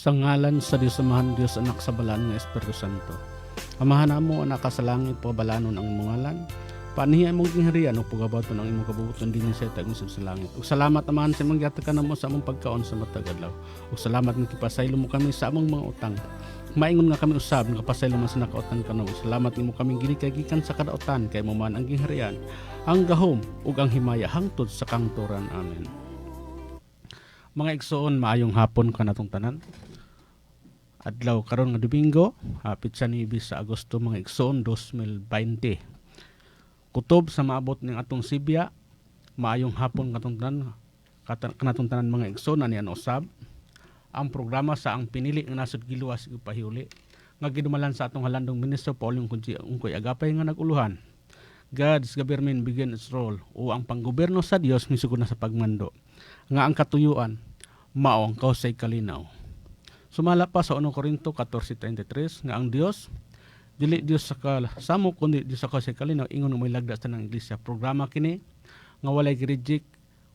Sa ngalan sa Diyos Amahan, Diyos Anak sa Balaan ng Espiritu Santo. Amahan mo anak ka sa langit, pabalanon ang mungalan. Paanihan mong gingharian o pagabaton ang imong kabubuton din sa itag sa langit. Ug salamat amahan sa imong yata ka na mo sa among pagkaon sa matag adlaw. Ug salamat nga kipasaylo mo kami sa among mga utang. Maingon nga kami usab nga pasaylo man sa nakautang kanaw. Salamat nimo kami ginikay-gikan sa kadautan kay mo man ang gingharian, ang gahom ug ang himaya hangtod sa kangturan. Amen. Mga igsoon, maayong hapon kanatong tanan. Adlaw karon nga Domingo, pitsa ni sa Agosto mga igsoon 2020. Kutob sa maabot ning atong Sibya, maayong hapon kanatong tanan mga igsoon ani usab. Ang programa sa ang pinili nga nasod giluwas ug pahiuli nga gidumalan sa atong halandong ministro Pauling Ungkoy Agapay nga naguluhan. God's government begin its role o ang panggobyerno sa Dios misugod na sa pagmando nga ang katuyuan mao ang kausay kalinaw. Sumala pa sa 1 Corinto 14:33 nga ang Dios dili Dios sa kasamo kundi Dios sa kausay kalinaw ingon may lagda sa ng iglesia. Programa kini nga walay gi-reject,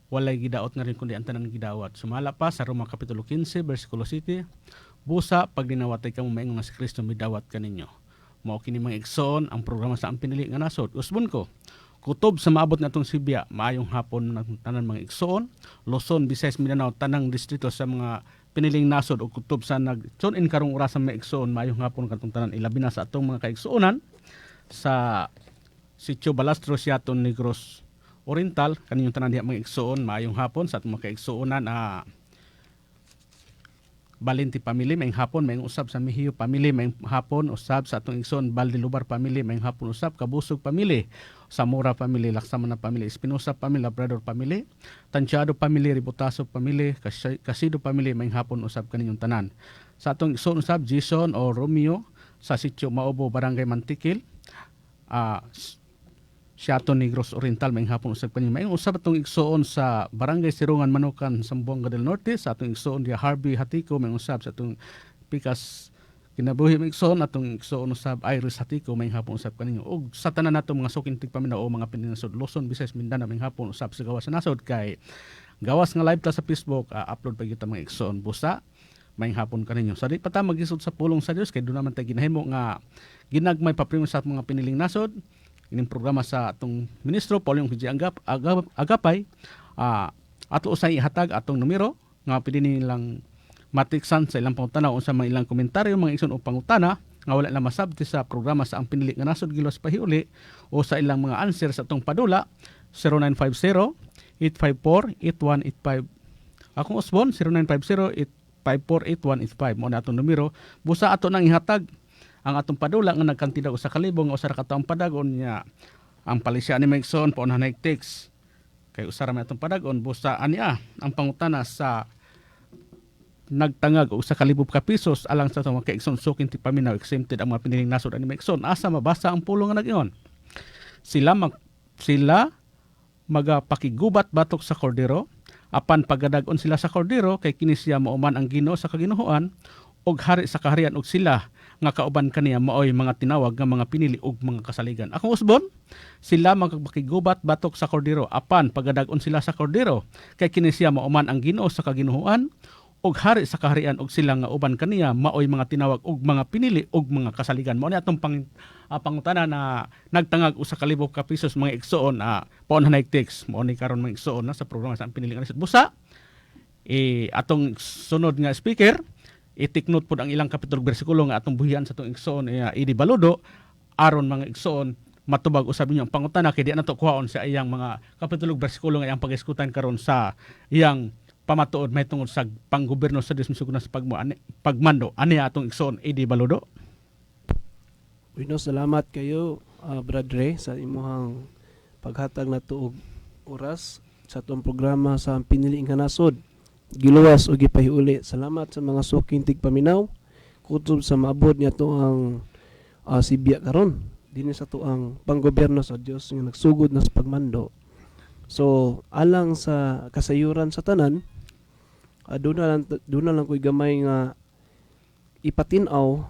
walay gidaot nga rin kundi ang tanan gidawat. Sumala pa sa Roma kapitulo 15 bersikulo 7, busa pag dinawatay kamo maingon nga si Kristo midawat kaninyo. Mao kini mga igsoon ang programa sa ang pinili nga nasod. Usbon ko, kutob sa maabot natong Sibya, maayong hapon natong tanan mga igsoon, Luzon, Visayas, Mindanao, tanang distrito sa mga piniling nasod o kutob sa nag-tune-in karong orasan mga igsoon, maayong hapon katong tanan ilabi na sa atong mga kaigsuonan sa Sitio Balastro, Siaton, Negros Oriental, kaninyong tanan diha mga igsoon, maayong hapon sa atong mga kaigsuonan Balinti family may hapon, may usab sa Mejio family may hapon, usab sa atong igsoon Baldilubar family may hapon, usab Kabusog family, Zamora family, Laksamana family, Espinosa family, Labrador family, Tantiado family, Ributaso family, Casido family may hapon, usab kaninyong tanan. Sa atong igsoon usab Jason o Romeo sa Sitio Maobo, Barangay Mantikil, Siaton, Negros Oriental may hapon usab kanyo. May usab atong igsoon sa Barangay Sirungan, Manukan, Zamboanga del Norte, sa atong igsoon dia Harvey Hatiko may usab sa atong Pikas Kinabuhi may igsoon, atong igsoon usab Iris Hatiko may hapon usab kanyo. Ug sa tanan nato mga suking tigpaminaw o mga pininasod Luzon, Visayas, Mindanao may hapon usab sa gawas sa nasod kay gawas nga live ta sa Facebook, upload pa kita mga igsoon busa may hapon kaninyo. Sa di pa ta magisod sa pulong sa Dios kay do naman tay ginahimo nga ginagmay paprimo sa mga piniling nasod. Ining programa sa atong ministro Pauling Agapay, ato usay ihatag atong numero nga pwede nilang matiksan sa ilang pangutana o sa mga ilang komentaryo mga igsoon o pangutana nga wala na masabti sa programa sa ang pinili nga nasod gilos pahiuli o sa ilang mga answer sa atong padula 0950-854-8185. Akong usbon 0950-854-8185 mo na atong numero. Busa ato nang ihatag ang atong padula nga nagkantida sa kalibong o sa kataong padagon niya ang palisya ni Mikeson po na text kay usara man atong padagon busa ania ang pangutana sa nagtangag og sa kalibob ka pisos alang sa atong kaigsoon suking ti paminaw exempted ang mga piniling nasod ani Mikeson. Asa mabasa ang pulong nga nag-ingon sila magapakigubat batok sa kordero apan pagadagon sila sa kordero kay kini siya mauman ang Ginoo sa kaginuhoan og hari sa kaharian og sila nga kauban kaniya maoy mga tinawag nga mga pinili og mga kasaligan. Akong usbon, sila magpakigubat batok sa kordero apan pagadagon sila sa kordero kay kini siya mauman ang Ginoo sa kaginuhoan og hari sa kaharian og sila nga uban kaniya maoy mga tinawag og mga pinili og mga kasaligan. Mao ni atong pangutana na nagtangag usa ka libo ka pisos mga igsoon paon na text mao ni karon mga igsoon sa programa sa pinili nga busa atong sunod nga speaker itiknot pod ang ilang kapitulo bersikulo nga atong buhian sa atong igsoon Idi Baludo aron mga igsoon matubag usab ninyo ang pangutana kay di na to kuhaon sa iyang mga kapitulo bersikulo nga iyang pag-iskutan karon sa iyang pamatuod may tungod sa panggobyerno sa Dios misugod na sa pagmando ani atong igsoon Idi Baludo. Bueno, salamat kayo Brad Ray sa imong paghatag nato og oras sa atong programa sa pinili nga nasod giluwas o gipahiuli. Salamat sa mga suking tigpaminaw kutob sa maabot niya to ang Sibya karon dinhi sa to ang panggobyerno sa Dios nga nagsugod na sa pagmando. So alang sa kasayuran sa tanan, doon na lang ko'y gamay nga ipatinaw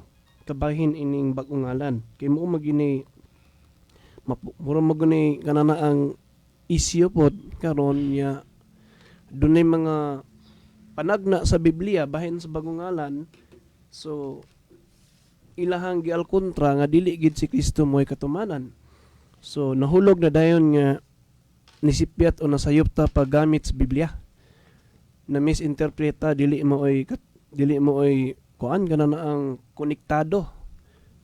kabahin ining bagong ngalan kay mo magini mura maguni kanana ang isyu pod karon niya dunay mga panagna sa Biblia bahin sa bagong ngalan. So ilahang gialkontra nga dili gid si Kristo mo'y katumanan. So nahulog na dayon nga nisipyat o nasayop ta paggamit sa Biblia. Na misinterpreta dili mo oy kuan kana na ang konektado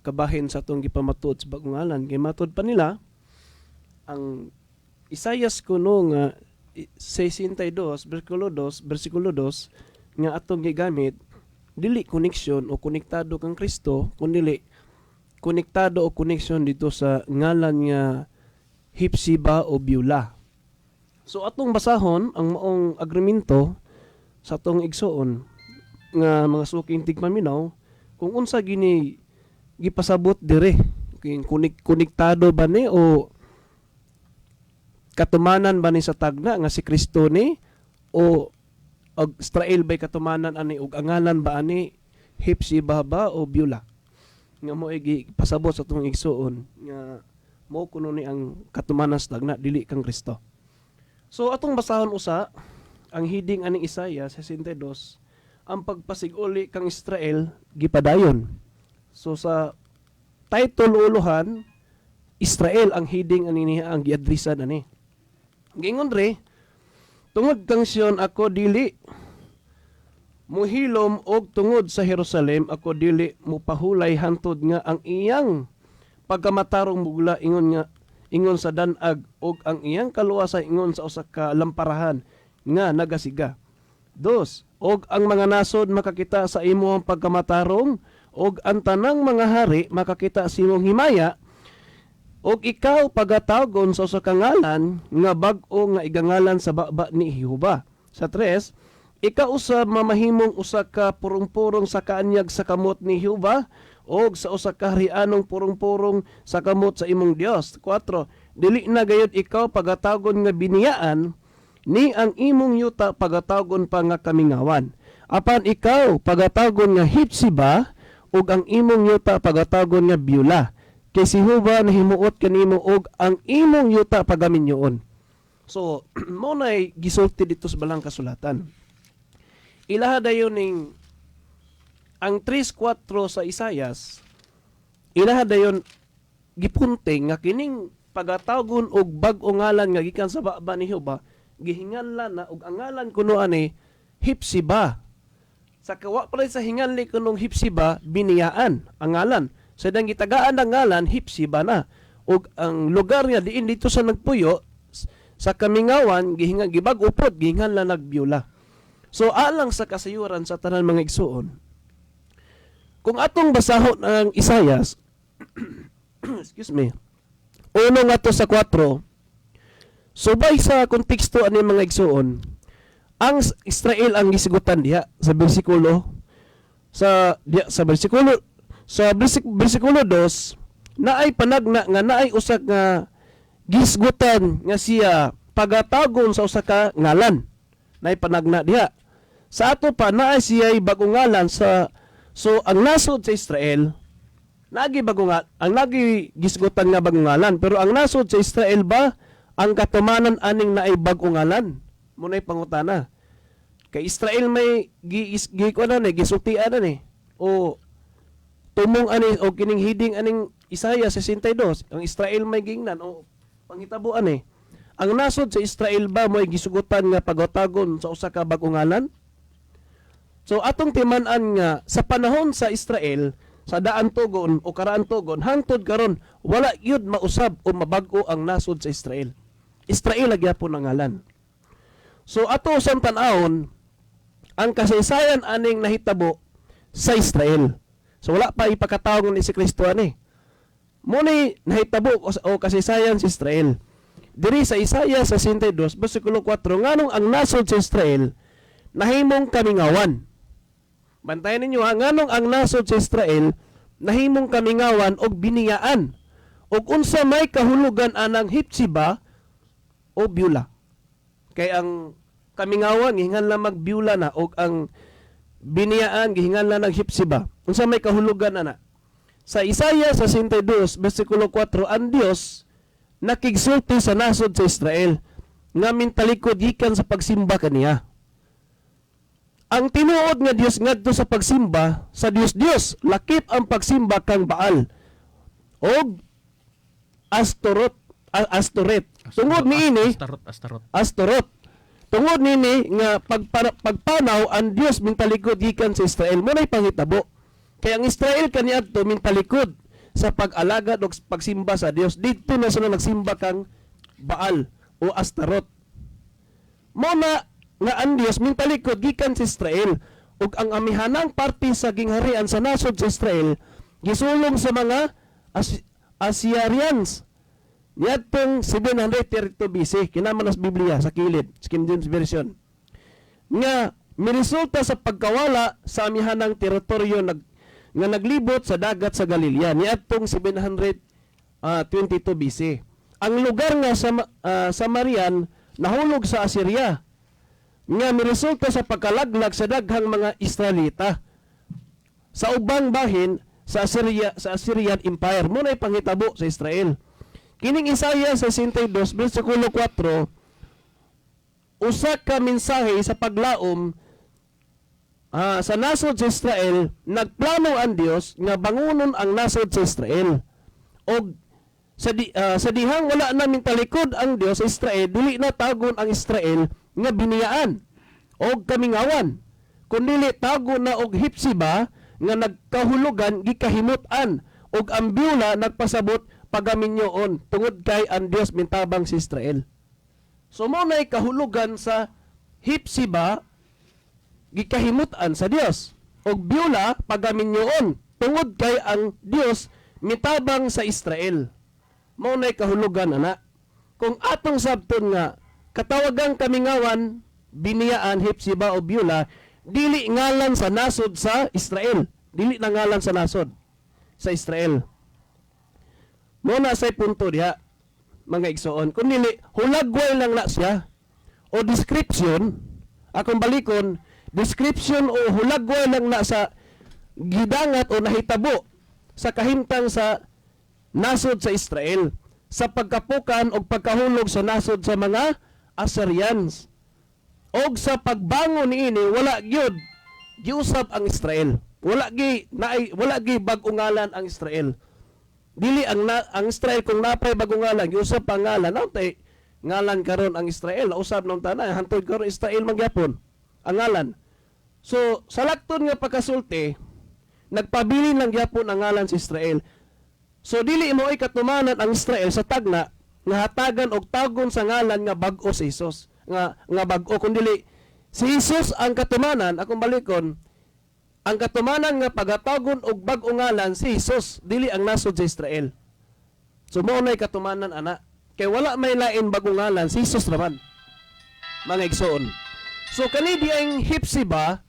kabahin sa atong gipamatuod sa bagong ngalan. Kay matud pa nila ang Isayas kuno nga 62 versikulo 2 nga atong gigamit dili koneksyon o konektado kang Kristo kundi konektado o koneksyon dito sa ngalan nga Hipsiba o Beulah. So atong basahon ang maong agreemento sa atong igsoon nga mga suking tigpaminaw kung unsa gini gipasabot dire konektado ba ni o katumanan ba ni sa tagna nga si Kristo ni o Israel ba'y katumanan ani ug angalan ba ani Hipsiba ba o Beulah nga mo pasabot sa atong igsoon nga mo kuno ni ang katumanan sa tagna dili kang Kristo. So atong basahon usa ang hiding aning Isaiah 62 ang pagpasiguli kang Israel gipadayon. So sa title uluhan Israel ang hiding ani niya ang giadresan ani. Gingon re tungod kang Sion ako dili muhilom og tungod sa Jerusalem ako dili mupahulay hantod nga ang iyang pagkamatarong mugla ingon sa danag og ang iyang kaluwasa ingon sa usa ka lamparahan nga nagasiga. 2 og ang mga nasod makakita sa imong pagkamatarong og ang tanang mga hari makakita sa imong himaya og ikaw pagatawgon sa usa ka ngalan nga bag-o nga igangalan sa baba ni Jehova. Sa 3 ikaw usab mamahimong usa ka purong-purong sa kaanyag sa kamot ni Jehova og sa usa ka harianong purong-purong sa kamot sa imong Dios. 4 dili na gayud ikaw pagatawgon nga biniyaan ni ang imong yuta pagatawgon pa nga kamingawan. Apan ikaw pagatawgon nga Hipsiba ug ang imong yuta pagatawgon nga Beulah. Kay si Jehova nahimuot kanimo og ang imong yuta pagaminyoon. So mo nay gisulti dito sa balang kasulatan. Ilaha dayon ning ang 3:4 sa Isayas. Ilaha dayon gipunting nga kining pagatawgon og bag-o ngalan nga gikan sa baba ni Jehova gihinganlan na og ang ngalan kuno ani Hipsiba. Sa kawa pa sa hinganli kunong Hipsiba biniyaan ang ngalan. Sa dang gitagaan ang ngalan Hipsiba na. Og ang lugar niya diin dito sa nagpuyo sa kamingawan gibag upod gihinganlan nag-Beulah. So alang sa kasayuran sa tanan mga igsoon. Kung atong basahon ang Isayas excuse me. Uno nga to sa 4. Subay sa konteksto ani mga igsoon, ang Israel ang gisigutan diha sa bersikulo bersikulo 2 naay panagna nga naay usa nga gisgutan nga siya pagatagon sa usa ka ngalan. Naay panagna diha. Sa ato pa naay siya bagong ngalan so ang nasod sa Israel ang nagi gisgutan nga bagong ngalan pero ang nasod sa Israel ba ang katumanan aning naay bagong ngalan? Munay pangutana. Kay Israel may gisultian ani o tumong ani o kining hiding aning Isaiah 62 ang Israel may gingnan o panghitabuan ani. Ang nasod sa Israel ba mo'y gisugutan nga pagatagon sa usa ka bagong ngalan? So atong timan-an nga sa panahon sa Israel sa daan tugon o karaan tugon hangtod karon wala yun mausab o mabag-o ang nasod sa Israel. Israel nagyapon ang ngalan. So ato usang tan-awon ang kasaysayan aning nahitabo sa Israel. So wala pa ipakatawag ni si Kristo ani. Muni nahitabo o kasaysayan sa Israel. Diri sa Isaiah 62 bersikulo 4 nganong ang nasod sa Israel nahimong kamingawan. Bantayan ninyo nganong ang nasod sa Israel nahimong kamingawan og biniyaan. Og unsa may kahulugan anang Hipsiba o Beulah. Kay ang kamingawan gihingan lang mag-Beulah na og ang biniyaan gihingan lang ng Hipsiba. Unsa may kahulugan ana? Sa Isaiah 62 bersikulo 4 ang Dios nakigsulti sa nasod sa Israel nga mintalikod gikan sa pagsimba kaniya. ang tinuod nga Dios ngadto sa pagsimba sa Dios lakip ang pagsimba kang Baal og Astoret. Tungod niini Astarot. Tungod nini nga pagpanaw ang Dios mintalikod gikan sa Israel mo nay panghitabo. Kaya ang Israel kaniadto mintalikod sa pag-alagad o pagsimba sa Dios. Dito na sila nagsimba kang Baal o Astarot. Mo na nga ang Dios mintalikod gikan sa Israel ug ang amihanang parte sa gingharian sa nasod sa Israel gisulong sa mga Assyrians. Niadtong 732 BC, kinahanglan sa Biblia sa kilid, King James Version. Nga miresulta sa pagkawala sa amihanang teritoryo nga naglibot sa dagat sa Galilea niadtong 722 BC. Ang lugar nga sa Samarian nahulog sa Assyria. Nga miresulta sa pagkalaglag sa daghang mga Israelita sa ubang bahin sa Assyrian Empire. Muna'y panghitabo sa Israel. Kining Isaiah 62 versikulo 4 usa ka mensahe sa paglaom sa nasod sa Israel. Nagplano ang Dios nga bangunon ang nasod sa Israel. Og sa dihang wala na mintalikod ang Dios sa Israel, dili na tagon ang Israel nga biniyaan og kamingawan, kundi tago na og Hipsiba nga nagkahulugan gikahimot-an og ang Beulah nagpasabot pagaminyoon tungod kay ang Dios mintabang si Israel. So mo nay kahulugan sa Hipsiba gikahimut-an sa Dios og Beulah pagaminyoon tungod kay ang Dios mitabang sa Israel. Mo nay kahulugan ana. Kung atong sabton nga katawagang kamingawan biniyaan Hipsiba o Beulah dili ngalan sa nasod sa Israel. Dili na ngalan sa nasod sa Israel. Muna say punto diha, mga igsoon. Kung nili, hulagway lang na siya, o description, akong balikon, description o hulagway lang na sa gidangat o nahitabo sa kahimtang sa nasod sa Israel, sa pagkapukan o pagkahulog sa nasod sa mga Assyrians. O sa pagbangon niini, wala gyud giusab ang Israel. Wala gi bag-o ngalan ang Israel. Dili ang Israel kung napay bagong ngalan, giusab pang ngalan, tay ngalan karon ang Israel, usab nang tanan, hantod karon Israel magyapon ang ngalan. So sa lakton nga pagkasulti, nagpabilin lang gyapon ang ngalan si Israel. So dili mo ay katumanan ang Israel sa tagna nga hatagan og tagon sa ngalan nga bag-o si Jesus, nga bag-o kundi si Jesus ang katumanan. Akong balikon, ang katumanan nga pagatagon og bag-o ngalan si Jesus, dili ang nasod sa Israel. So mo nay katumanan ana. Kay wala may lain bag-o ngalan si Jesus naman. Mga igsoon. So kani diayng Hipsiba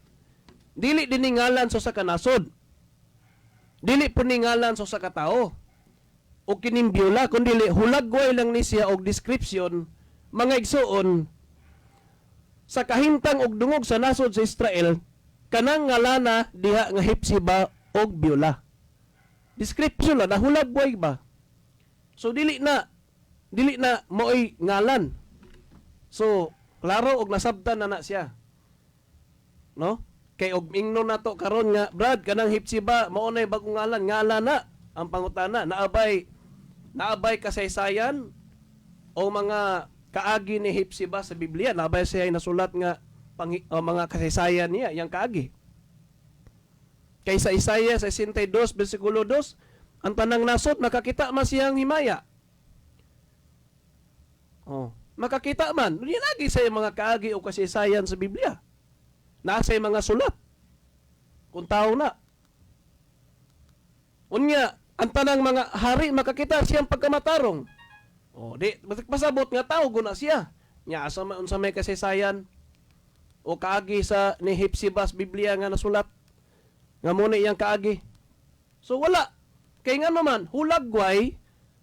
dili din ngalan sa kanasod. Dili po ni ngalan sa katao. O kining Beulah kundi hulagway lang ni siya og description, mga igsoon, sa kahimtang og dungog sa nasod sa Israel. Kanang ngalana diha nga Hipsiba og Beulah. Description la nahulagway ba? So dili na mo'y ngalan. So klaro og nasabtan na siya. No? Kay og ingno nato karon nga Brad kanang Hipsiba mao nay bagong ngalan na ang pangutana naabay kasaysayan o mga kaagi ni Hipsiba sa Biblia. Naabay siya nasulat nga mga kasaysayan niya, yang kaagi. Kay sa Isaiah 62, versikulo 2, ang tanang nasod, makakita man siyang himaya. Makakita man. Hindi lagi sa mga kaagi o kasaysayan sa Biblia. Nasa mga sulat. Kung tao na. Unya, ang tanang mga hari, makakita siyang pagkamatarong. Di, pasabot nga tao, guna siya. Nya, asa may kasaysayan o kaagi sa ni Hipsiba sa Biblia nga nasulat nga muna iyang kaagi. So wala. Kay nga naman, hulagway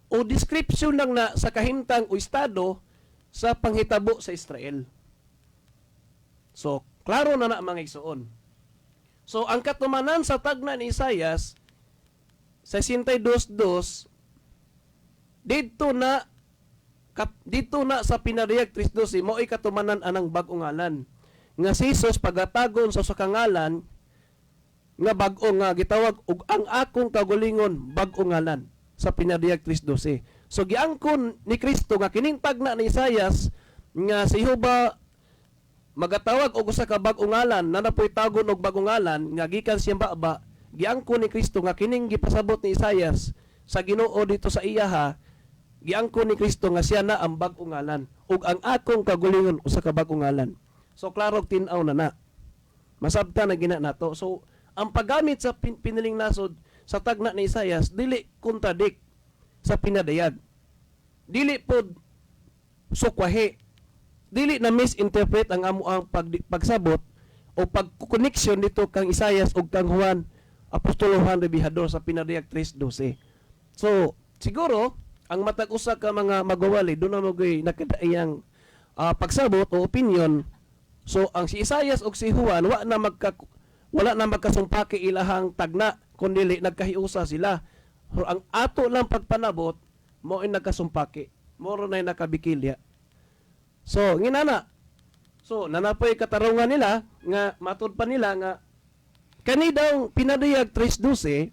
o description lang na sa kahimtang o estado sa panghitabo sa Israel. So, klaro na mga igsoon. So, ang katumanan sa tagna ni Isaias sa 62:2 dito na sa pinariyag 3:12 mo'y katumanan anang bag-o ngalan. nga si Jesus pagatagon sa usa ka ngalan nga bag-o nga gitawag og ang akong kagulingon bag-o ngalan sa pinadiyag 3:12. So giangkon ni Kristo nga kining tagna ni Isaias nga si Jehova magatawag og usa ka bag-o ngalan na napoy tagon og bag-o ngalan nga gikan siyang baba, giangkon ni Kristo nga kining gipasabot ni Isaias sa Ginoo dito sa iyaha, giangkon ni Kristo nga siya na ang bag-o ngalan ug ang akong kagulingon usa ka bag-o ngalan. So klaro tin-aw na. Masabta na gina nato. So ang paggamit sa piniling nasod sa tagna ni Isaias dili kontradik sa pinadayag. Dili pod sukwahe. Dili na misinterpret ang amo ang pagsabot o pagkukoneksyon dito kang Isaias o kang Juan, Apostolo Juan Rebihador sa pinadayag 3:12. So, siguro, ang matag usa ka mga magwawali, doon na magay nakadaiyang pagsabot o opinion. So, ang si Isaias o si Juan, wala na magkasumpaki ilahang tagna, kundi nagkahiusa sila. So, ang ato lang pagpanabot, mo ay nagkasumpaki. Moro na nakabikilya. So, nginana. So, nanapoy katarungan nila, nga matod pa nila nga, kani daw pinadayag 3:12,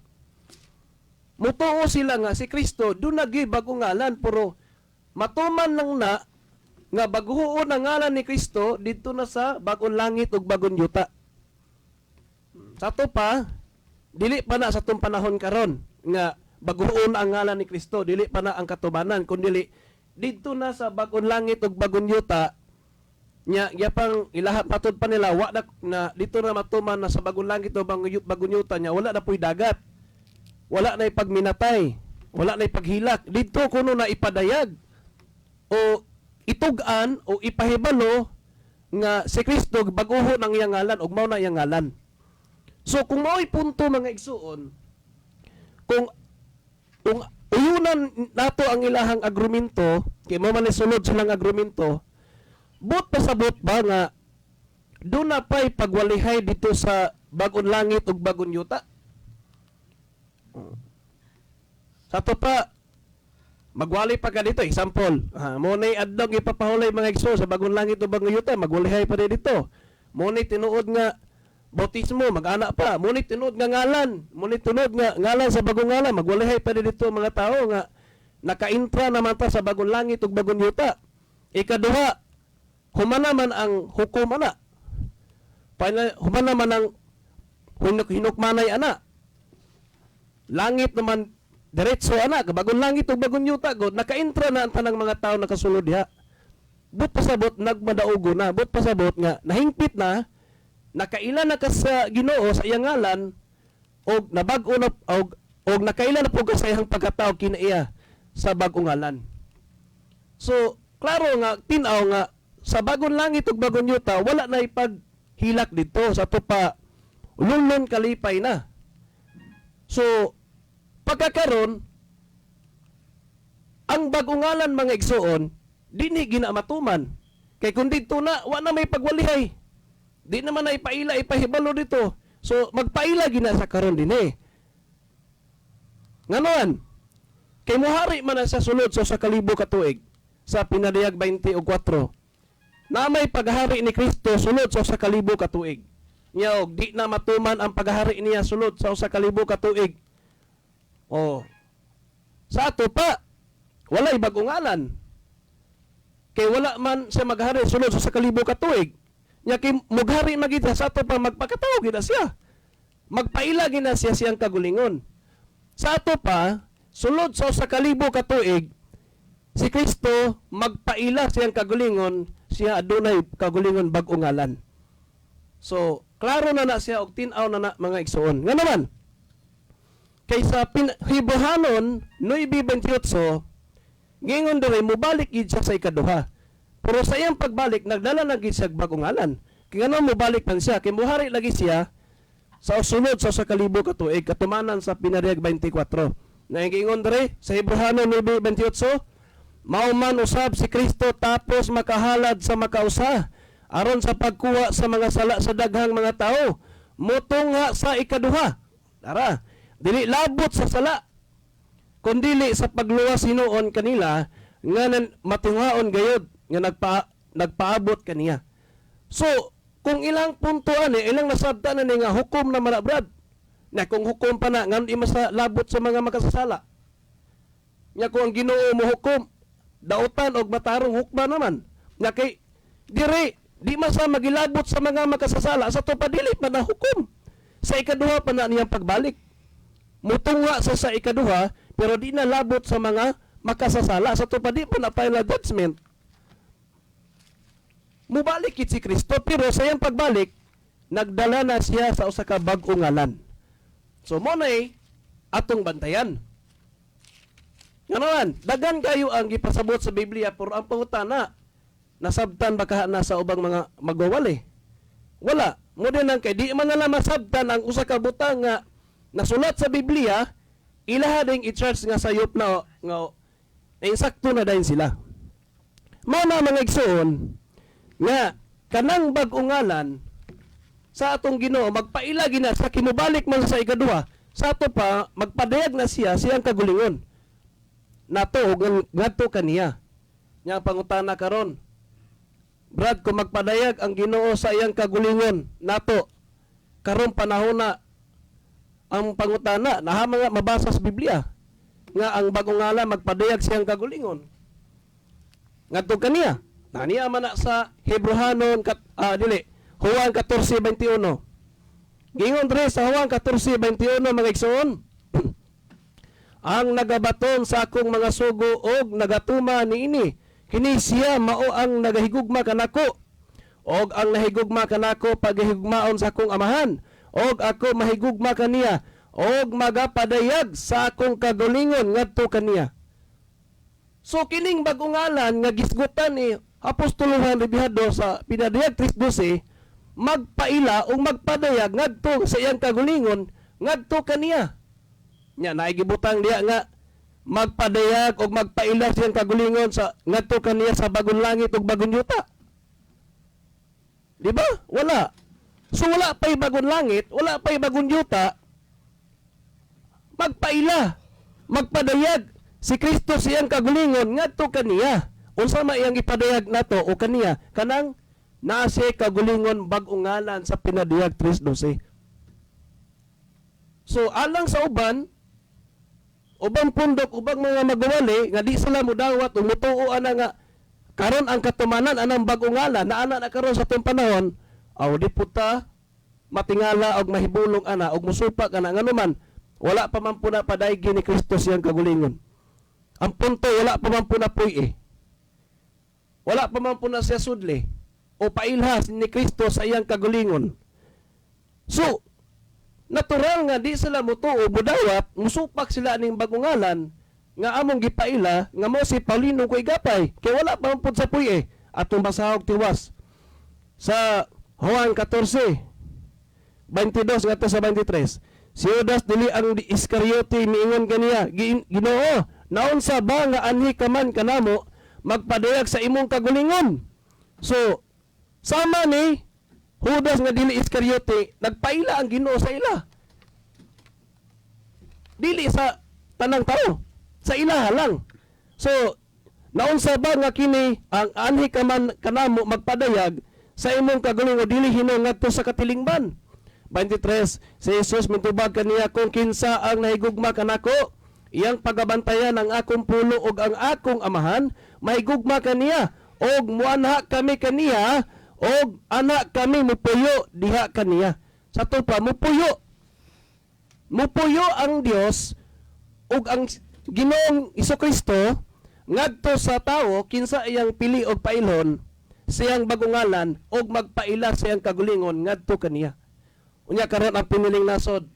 mutuo sila nga si Kristo, doon nagi bagong ngalan, pero matuman lang na, nga baguhoon ang ngalan ni Kristo, dito na sa bagong langit ug bagong yuta. Sa to pa, dili pa na sa tong panahon karon nga baguhoon ang ngalan ni Kristo, dili pa na ang katubanan, kundi dito na sa bagong langit ug bagong yuta, nya yapang ilahat patod pa nila wa na dito na matuman na sa bagong langit o bagong yuta nya wala na puy dagat, wala na ipagminatay, wala na ipaghilak, dito kuno na ipadayag o itugan o ipahibalo nga si Kristo baguho ng iyang ngalan ug mao na iyang ngalan. So kung mao'y punto mga igsuon, kung uyunan nato ang ilahang agrumento, kay mo man sunod silang agrumento, but pasabot ba nga doon na pa'y pagwalihay dito sa bagong langit ug bagong yuta? Sa to pa, magwali pa ka dito, example, mo na'y adlong ipapahulay mga igso sa bagong langit ug bagong yuta, magwalihay pa rin dito. Mo na'y tinuod nga bautismo, mag-ana pa. Munit tunod nga ngalan. Munit tunod nga ngalan sa bagong ngalan. Magwalihay pa rin dito mga tao nga naka-intra naman ta sa bagong langit ug bagong yuta. Ikaduha, humana man ang hukom ana. Humana man ang hinukmanay ana. Langit naman diretso ana. Bagong langit ug bagong yuta. God, naka-intra na ang tanang mga tao nakasulod diha. But pasabot, nagmadaugo na. But pasabot nga, nahingpit na, nakaila na ka sa Ginoo sa iyang ngalan og nabag-o na og nakaila na po ka sa iyang pagkatao kinaiya sa bag-ong ngalan. So, klaro nga tin-aw nga sa bagong langit ug bagong yuta wala na ipaghilak dito sa to pa ulunlon kalipay na. So, pagkakaron ang bagong ngalan mga igsoon dini ginamatuman kay kun dito na wa na may pagwalihay. Di naman na ipaila, ipahibalo dito. So, magpaila gina sa karon din eh. Nganoan, kay muhari man na sa sulod sa kalibo katuig sa pinadayag 24 na may paghahari ni Kristo sulod sa kalibo katuig. Nya og di na matuman ang paghahari niya sulod sa kalibo katuig. Oh. Sa ato pa, walay bagong ngalan. Kay wala man siya maghari sulod sa kalibo katuig. Nya kay mughari magita sa ato pa magpakatawo gina siya. Magpaila gina siya siyang kagulingon. Sa ato pa sulod sa kalibo katuig si Kristo magpaila siyang kagulingon, siya adunay kagulingon bag-o ngalan. So klaro na siya og tin-aw na mga igsoon. Nga naman kaysa Hebrehanon 9:28 gingon diri mobalik gid siya sa ikaduha. Pero sa iyang pagbalik, nagdala na gid siya bagong ngalan. Kaya nga mo balik man siya, kay muhari lagi siya sa sunod sa kalibo katuig, katumanan sa pinadayag 24. Naingingon dere sa Hebrehanon 9:28, mauman usab si Kristo tapos makahalad sa makausa, aron sa pagkuha sa mga sala sa daghang mga tao, mutungha sa ikaduha. Tara, dili labot sa sala, kundili sa pagluwas hinuon kanila, nga matunghaon gayod nga nagpaabot kaniya. So, kung ilang punto ani, ilang nasabtan ani nga hukom na manabrad. Na kung hukom pa na, nga di labot sa mga makasasala. Nya kung ang Ginoo mo hukom, dautan og matarong hukma naman. Nya kay, di masa magilabot sa mga makasasala, sa to padili pa na hukom. Sa ikaduha pa na niyang pagbalik. Mutunga sa ikaduha, pero di na labot sa mga makasasala. Sa to pa di pa na final judgment. Mubalik kit si Kristo, pero sa iyang pagbalik, nagdala na siya sa usa ka bag-ong ngalan. So mo nay atong bantayan. Nga naman, dagan kayo ang gipasabot sa Biblia, pero ang pangutana, nasabtan ba ka na sa ubang mga magwawali? Wala. Mo din ang kay di man na masabtan ang usa ka butang nga nasulat sa Biblia, ilaha ding i-charge nga sayop na nga insakto na dayon sila. Mao na mga igsoon nga kanang bag-ong ngalan sa atong Ginoo magpaila gina sa kimubalik man sa ikaduha, sa ato pa magpadayag na siyang kagulingon. Nato ngadto kaniya. Nya pangutana karon, Brad, kung magpadayag ang Ginoo sa iyang kagulingon nato karon panahon na, ang pangutana naha mga mabasa sa Biblia nga ang bag-ong ngalan magpadayag siyang kagulingon. Ngadto kaniya. Naniya man na sa Hebrehanon Juan 14:21. Gingon dre sa Juan 14:21 mga igsoon. Ang nagabaton sa akong mga sugo og nagatuma niini, kini siya mao ang nagahigugma kanako. Og ang nahigugma kanako paghigugmaon sa akong amahan, og ako mahigugma kaniya, og magapadayag sa akong kagulingon ngadto kaniya. So kining bag-ong ngalan nga gisgutan ni Apostol Juan Rebihado sa pinadayag 3:12, magpaila o magpadayag ngadto sa iyang kagulingon ngadto kaniya. Nya naigibutang diya nga magpadayag o magpaila sa iyang kagulingon sa ngadto kaniya sa bagong langit ug bagong yuta. Di ba? Wala. So wala pa'y bagong langit, wala pa'y bagong yuta. Magpaila, magpadayag si Kristo sa iyang kagulingon ngadto kaniya. Unsa man iyang ipadayag nato o kaniya kanang naa siya kagulingon bag-ong ngalan sa pinadayag 3:12. So alang sa ubang pundok, ubang mga magawali nga di sila mudawat o mutuo ana nga karon ang katumanan anang bag-ong ngalan na ana na karon sa atong panahon, aw di puta matingala og mahibulong ana og musupak ana nganuman wala pa man puna padaygi ni Kristo siyang kagulingon. Ang punto wala pa man puna puy wala pa man po na siya sudli o pailhas ni Kristo sa iyang kagulingon. So, natural nga di sila mutuo, budawat, musupak sila ning bagong ngalan nga among gipaila nga mo si Paulino ko igapay. Kaya wala pa man po sa puy atong basahog tiwas. Sa Juan 14, 22 nga sa 23. Si Judas dili ang Iscariote miingon kaniya, Ginoo, naunsa ba nga anhi ka man kanamo magpadayag sa imong kagulingon? So, sama ni Judas nga dili Iscariote, nagpaila ang Ginoo sa ila. Dili sa tanang tao, sa ilaha lang. So, naunsa ba nga kini ang anhi ka man kanamo magpadayag sa imong kagulingon dili hinung ngadto sa katilingban? 23, si Jesus mintubag kaniya, kung kinsa ang nahigugma kanako, iyang pagabantayan ang akong pulo ug ang akong amahan, mahigugma kaniya, og muanha kami kaniya, og anak kami mupuyo diha kaniya. Sa to pa, mupuyo. Mupuyo ang Dios ug ang Ginoong Isukristo ngadto sa tawo kinsa iyang pili og pailhon siyang bagong ngalan og magpaila siyang kagulingon ngadto kaniya. Unya karon ang piniling nasod,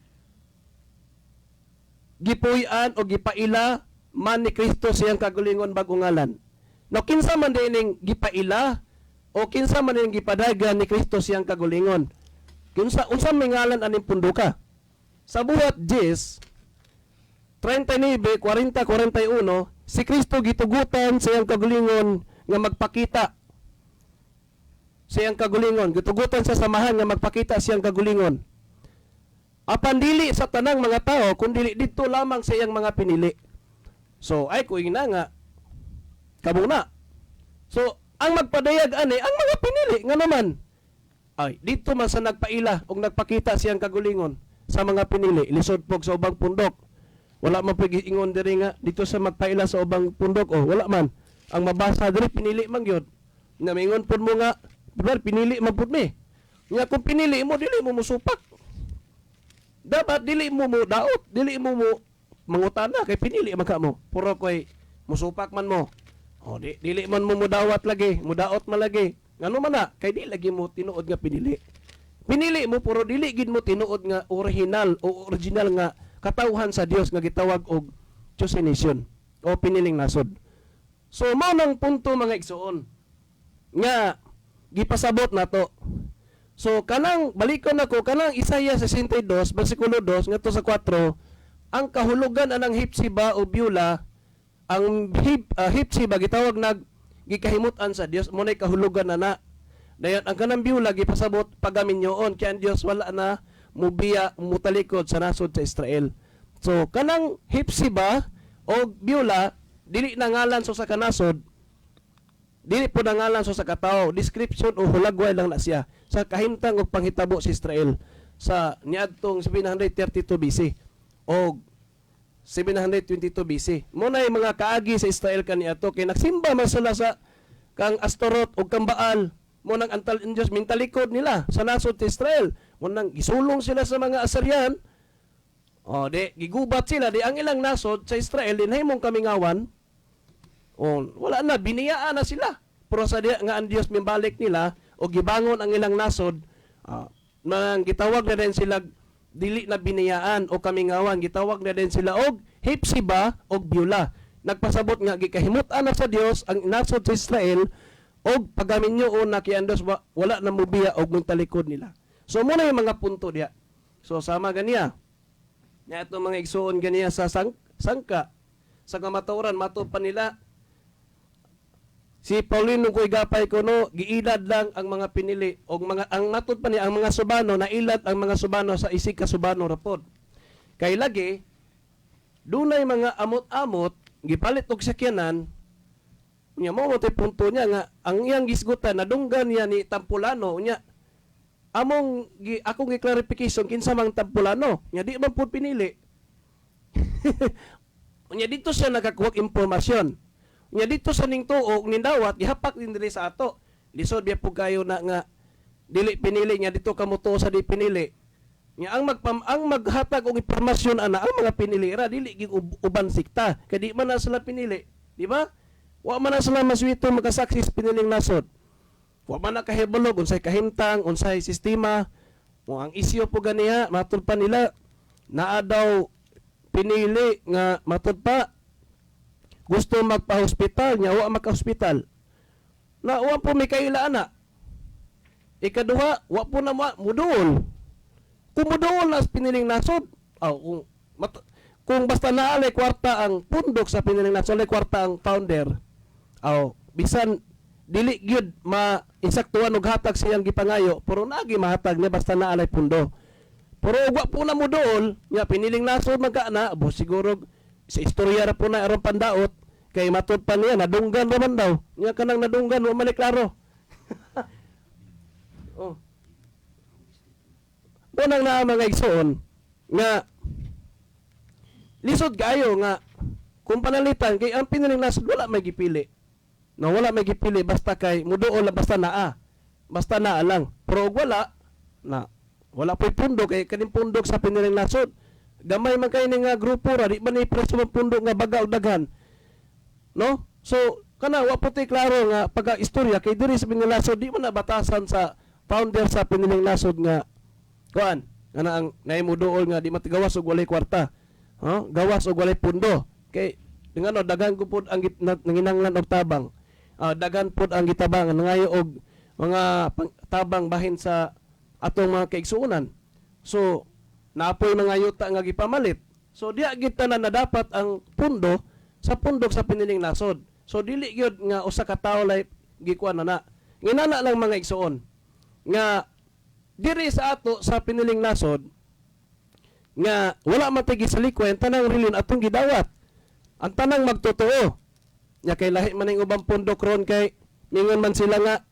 gipuy-an o gipaila man ni Kristo siyang kagulingon bagong ngalan. No kinsa man dining gipaila o kinsa man dining gipadagan ni Kristo siyang kagulingon. Kinsa unsa may ngalan aning punduka? Sa buhat 10 39, 40, 41, si Kristo gitugutan siyang kagulingon nga magpakita siyang kagulingon. Gitugutan sa samahan nga magpakita siyang kagulingon. Apan dili sa tanang mga tao, kundi dito lamang sa iyang mga pinili. So, ay kuing na nga, kabuna. So, ang magpadayag ani, ang mga pinili, nga naman, Ay, dito man sa nagpaila o nagpakita siyang kagulingon sa mga pinili, lisod pog sa ubang pundok. Wala man pag-ingon diri nga dito sa magpaila sa ubang pundok, wala man. Ang mabasa diri pinili man gyud. Na mingon pud mo nga, brother, pinili man pud mi. Nga kung pinili mo, dili mo musupak. Dapat dili mo daot, dili mo mangutana kay pinili man ka mo. Puro koy musupak man mo. Dili man mo mudawat lagi, mudaot man lagi. Ngano man na, kay di lagi mo tinuod nga pinili. Pinili mo puro dili gid mo tinuod nga original nga katawhan sa Dios nga gitawag og chosen nation o piniling nasod. So mao nang punto mga igsoon nga gipasabot nato. So kanang balikon nako kanang Isaiah 62 bersikulo 2 ngadto sa 4, ang kahulugan anang Hepsiba o Beulah, ang Hepsiba gitawag gikahimutan sa Dios mo nay kahulugan na. Dayon ang kanang Beulah gipasabot pagaminyoon kay ang Dios wala na mubiya mutalikod sa nasod sa Israel. So kanang Hepsiba o Beulah dili na ngalan so sa kanasod, dili po na ngalan so sa katawo, description o hulagway lang na siya sa kahimtang og panghitabo sa Israel sa niadtong 732 BC o 722 BC. Mo na mga kaagi sa Israel kaniadto kay nagsimba man sila sa kang Astaroth o kang Baal. Mo nang antal Diyos mintalikod nila sa nasod sa Israel. Mo nang gisulong sila sa mga Assyrian. Gigubat sila ang ilang nasod sa Israel dinhimong kamingawan. Wala na, biniyaan na sila. Pero sa nga ang Diyos mimbalik nila o gibangon ang ilang nasod, nang gitawag na din sila dili na biniyaan o kamingawan, gitawag na din sila og Hepsiba o Beulah. Nagpasabot nga gikahimutan na sa Dios ang nasod sa Israel og pagaminyo na kay Dios wala na mubiya og muntalikod nila. So muna yung mga punto diya. So sama ganiya. Nya ato mga igsuon ganiya sa sangka sa kamatuoran mato pa nila. Si Paulino ko'y gapay ko no, giilad lang ang mga pinili o ang matod pa niya ang mga subano, nailad ang mga subano sa isig ka subano rapod. Kay lagi, dunay mga amot-amot, gipalit og sakyanan, niya mo tay punto niya nga, ang iyang gisgutan, nadunggan niya ni Tampulano, niya, akong gi-clarification, kinsa mang Tampulano, niya di man po pinili. Niya dito siya nakakuha impormasyon. Nya dito sa ning tuog nindawat gihapak din diri sa ato. Lisod biya pug kayo na nga dili pinili nya dito kamo to sa di pinili. Nya ang maghatag og impormasyon ana ang mga pinili ra dili gid uban sikta kay di man na sila pinili, di ba? Wa man na sila maswito makasaksis piniling nasod. Wa man na kahibulog unsay kahimtang, unsay sistema. Mo ang isyu po ganiya matud pa nila naa daw pinili nga matud pa gusto magpa-hospital niya, wa maka-hospital. Na wa po may kaila ana. Ikaduha, wa po na muduol. Kung muduol na piniling nasod, kung basta naalay kwarta ang pundok sa piniling nasod, alay kwarta ang founder, bisan dili gyud ma-insaktuan og hatag siyang gipangayo, pero nagi mahatag niya basta naalay pundo. Pero wa po na muduol, niya piniling nasod magkaana, siguro sa istorya ra po na aron pandaot kay matud pa niya nadunggan raman daw niya kanang nadunggan wa man klaro. Bunang na mga igsoon nga lisod kayo nga kung panalitan kay ang piniling nasod wala may gipili. Wala may gipili basta kay muduol basta naa lang. Pero wala po'y pundo kay kaning pundok sa piniling nasod. Gamay man kay nga grupo ra di man ni preso pundok nga baga og daghan. No? So kana wa puti klaro nga pagka-istorya kay diri sa piniling nasod di man nabatasan sa founder sa piniling nasod nga kuan ana ang naimuduol nga di matigawas og walay kwarta. Gawas og walay pundo. Kay ngano daghan ko pud ang nanginanglan og tabang. Daghan pud ang gitabang nangayo og mga tabang bahin sa atong mga kaigsuonan. So naapoy mga yuta nga gipamalit. So diya kita na dapat ang pundo sa pundok sa piniling nasod. So dili gyud nga usa ka tawo lay gikuan na. Nginana lang mga igsuon nga diri sa ato sa piniling nasod nga wala man tay gisalikwen tanang rilin atong gidawat. Ang tanang magtotoo. Nya kay lahi man ning ubang pundok ron kay mingon man sila nga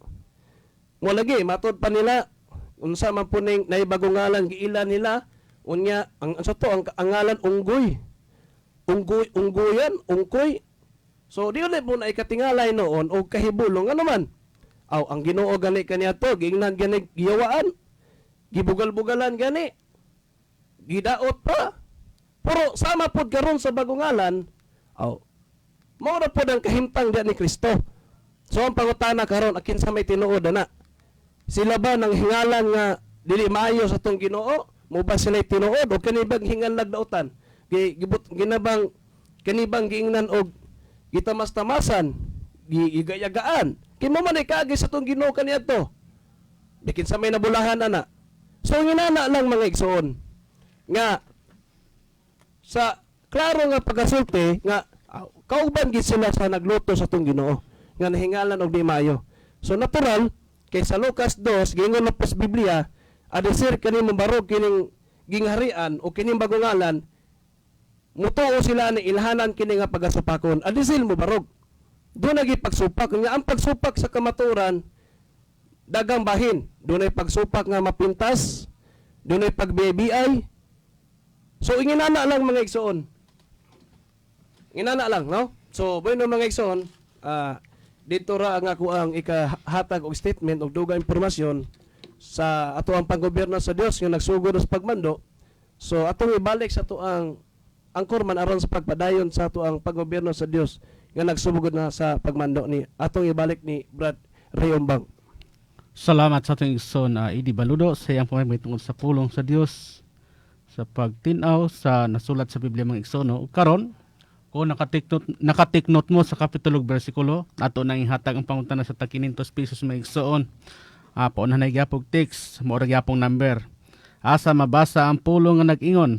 mo lagi matod pa nila unsa man puning naibagong ngalan giila nila unya ang sa to ang ngalan unggoy. Unggoyan, ungkoy. So di ulit mo na ikatingalay noon o kahibulong ano man. Aw ang Ginoo gani kaniya to giingnan gani giyawaan. Gibugal-bugalan gani. Gidaot pa. Pero sama pod karon sa bagong ngalan. Aw mao na pod ang kahimtang diya ni Kristo. So ang pangutana karon akin sa may tinuod ana. Sila ba nang hingalan nga dili maayo sa tong Ginoo? Mo ba sila tinuod o kanibang hingan nagdautan? Ginabang kanibang giingnan og gitamas-tamasan, gigayagaan. Kay mo man ay kaagi sa tong Ginoo kaniadto. Bikin sa may nabulahan ana. So nginana lang mga igsoon nga sa klaro nga pagasulti nga kauban gid sila sa nagluto sa tong Ginoo nga nahingalan og di maayo. So natural kay sa Lucas 2 gingon na pas Biblia adisir kini mambarog kining gingharian o kining bagong ngalan mutuo sila ni ilhanan kini nga pagasupakon adisil mo barog do nagi pagsupak nga ang pagsupak sa kamaturan dagang bahin dunay pagsupak nga mapintas dunay pagbibiyay so inginana lang mga igsoon inana lang no so bueno mga igsoon dito ra ang ako ang ikahatag og statement og dugang impormasyon sa ato ang panggobyerno sa Dios nga nagsugod sa pagmando. So atong ibalik sa ato ang angkorman aron sa pagpadayon sa ato ang panggobyerno sa Dios nga nagsugod na sa pagmando ni atong ibalik ni Brad Ray Umbang. Salamat sa ating igsoon Idi Baludo sa iyang pamimay tungkol sa pulong sa Dios sa pagtinaw sa nasulat sa Biblia mga igsoon. Karon kung nakatiknot mo sa kapitulo bersikulo, ato nang ihatag ang pangutana sa tag 500 pesos mga igsoon. Paunahan na gyapong text, mo ra gyapong number. Asa mabasa ang pulong nga nag-ingon,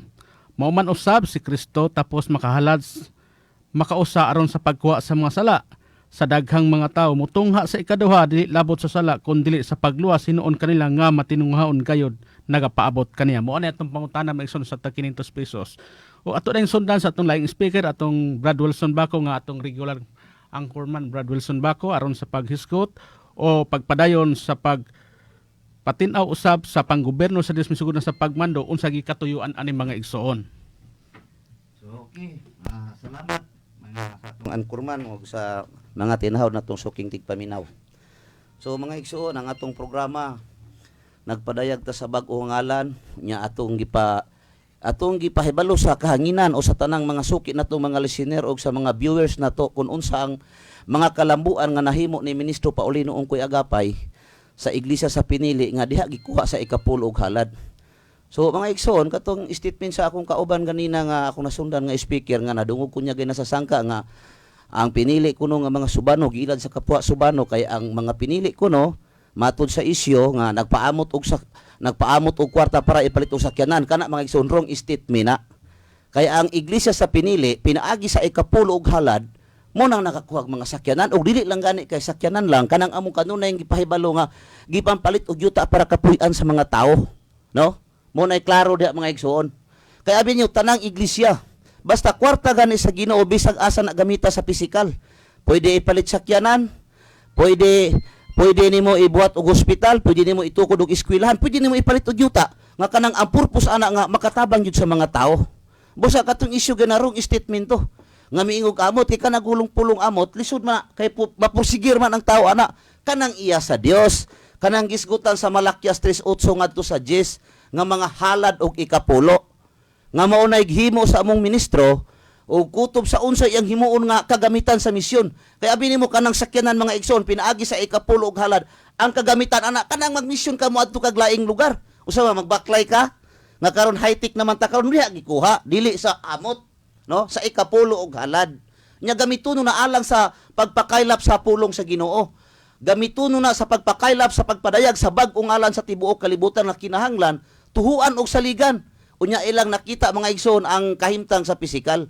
mao man usab si Kristo tapos makausa aron sa pagkuha sa mga sala. Sa daghang mga tawo mutungha sa ikaduha dili labot sa sala kun dili sa pagluwas hinuon kanila nga matinunghaon gayod nagapaabot kaniya. Mao na atong pangutana mga igsoon sa tag 500 pesos. O ato na yung sundan sa atong laing speaker, atong Brad Wilson Bako nga atong regular anchorman Brad Wilson Bako aron sa paghiskot o pagpadayon sa pagpatinaw usab sa panggobyerno sa Dios misugod na sa pagmando unsa gikatuyuan ani mga igsoon. So okay, salamat mga atong anchorman og sa mga tinahod natong suking tigpaminaw. So mga igsoon ang atong programa nagpadayag ta sa bag-o ngalan nya atong gipahibalo sa kahanginan o sa tanang mga suki nato mga listener o sa mga viewers nato kung unsa ang mga kalambuan nga nahimo ni Ministro Paulino Ungkoy Agapay sa iglesia sa Pinili nga diha gikuha sa ikapulo og halad. So mga igsoon katong statement sa akong kauban ganina nga akong nasundan nga speaker nga nadungog kunya gay nasa sangka nga ang pinili kuno nga mga subano giilad sa kapwa subano kay ang mga pinili kuno matud sa isyo nga nagpaamot og kwarta para ipalit og sakyanan kana mga igsoon wrong statement na. Kaya ang iglesia sa Pinili pinaagi sa ikapulo og halad mo nang nakakuha mga sakyanan og dili lang gani kay sakyanan lang kanang among kanunay gipahibalo nga gipampalit og yuta para kapuy-an sa mga tao, no? Mo nay klaro diha mga igsoon. Kay abi niyo tanang iglesia basta kwarta gani sa Ginoo bisag asa na gamita sa pisikal. Pwede ipalit sakyanan, pwede nimo ibuhat og ospital, pwede nimo itukod og eskwelahan, pwede nimo ipalit og yuta nga kanang ang purpose ana nga makatabang jud sa mga tao. Busa katong issue ganarong statement to. Nga miingog amot kay kanang gulong-pulong amot lisod man kay mapursigir man ang tao ana kanang iya sa Dios. Kanang gisgutan sa Malakyas 3:8 ngadto sa 10 nga mga halad og ikapulo nga mao nay himo sa among ministro o kutob sa unsa iyang himuon nga kagamitan sa misyon. Kaya abi nimo kanang sakyanan mga igsoon pinaagi sa ikapulo og halad ang kagamitan ana kanang magmisyon ka mo adto kag laing lugar. Usa magbaklay ka nga karon high-tech naman ta karon diha gikuha dili sa amot no sa ikapulo og halad. Nya gamituno na alang sa pagpakaylap sa pulong sa Ginoo. Gamituno na sa pagpakaylap sa pagpadayag sa bag-o ngalan sa tibuok kalibutan nga kinahanglan tuhuan og saligan. Unya ilang nakita mga igsoon ang kahimtang sa pisikal.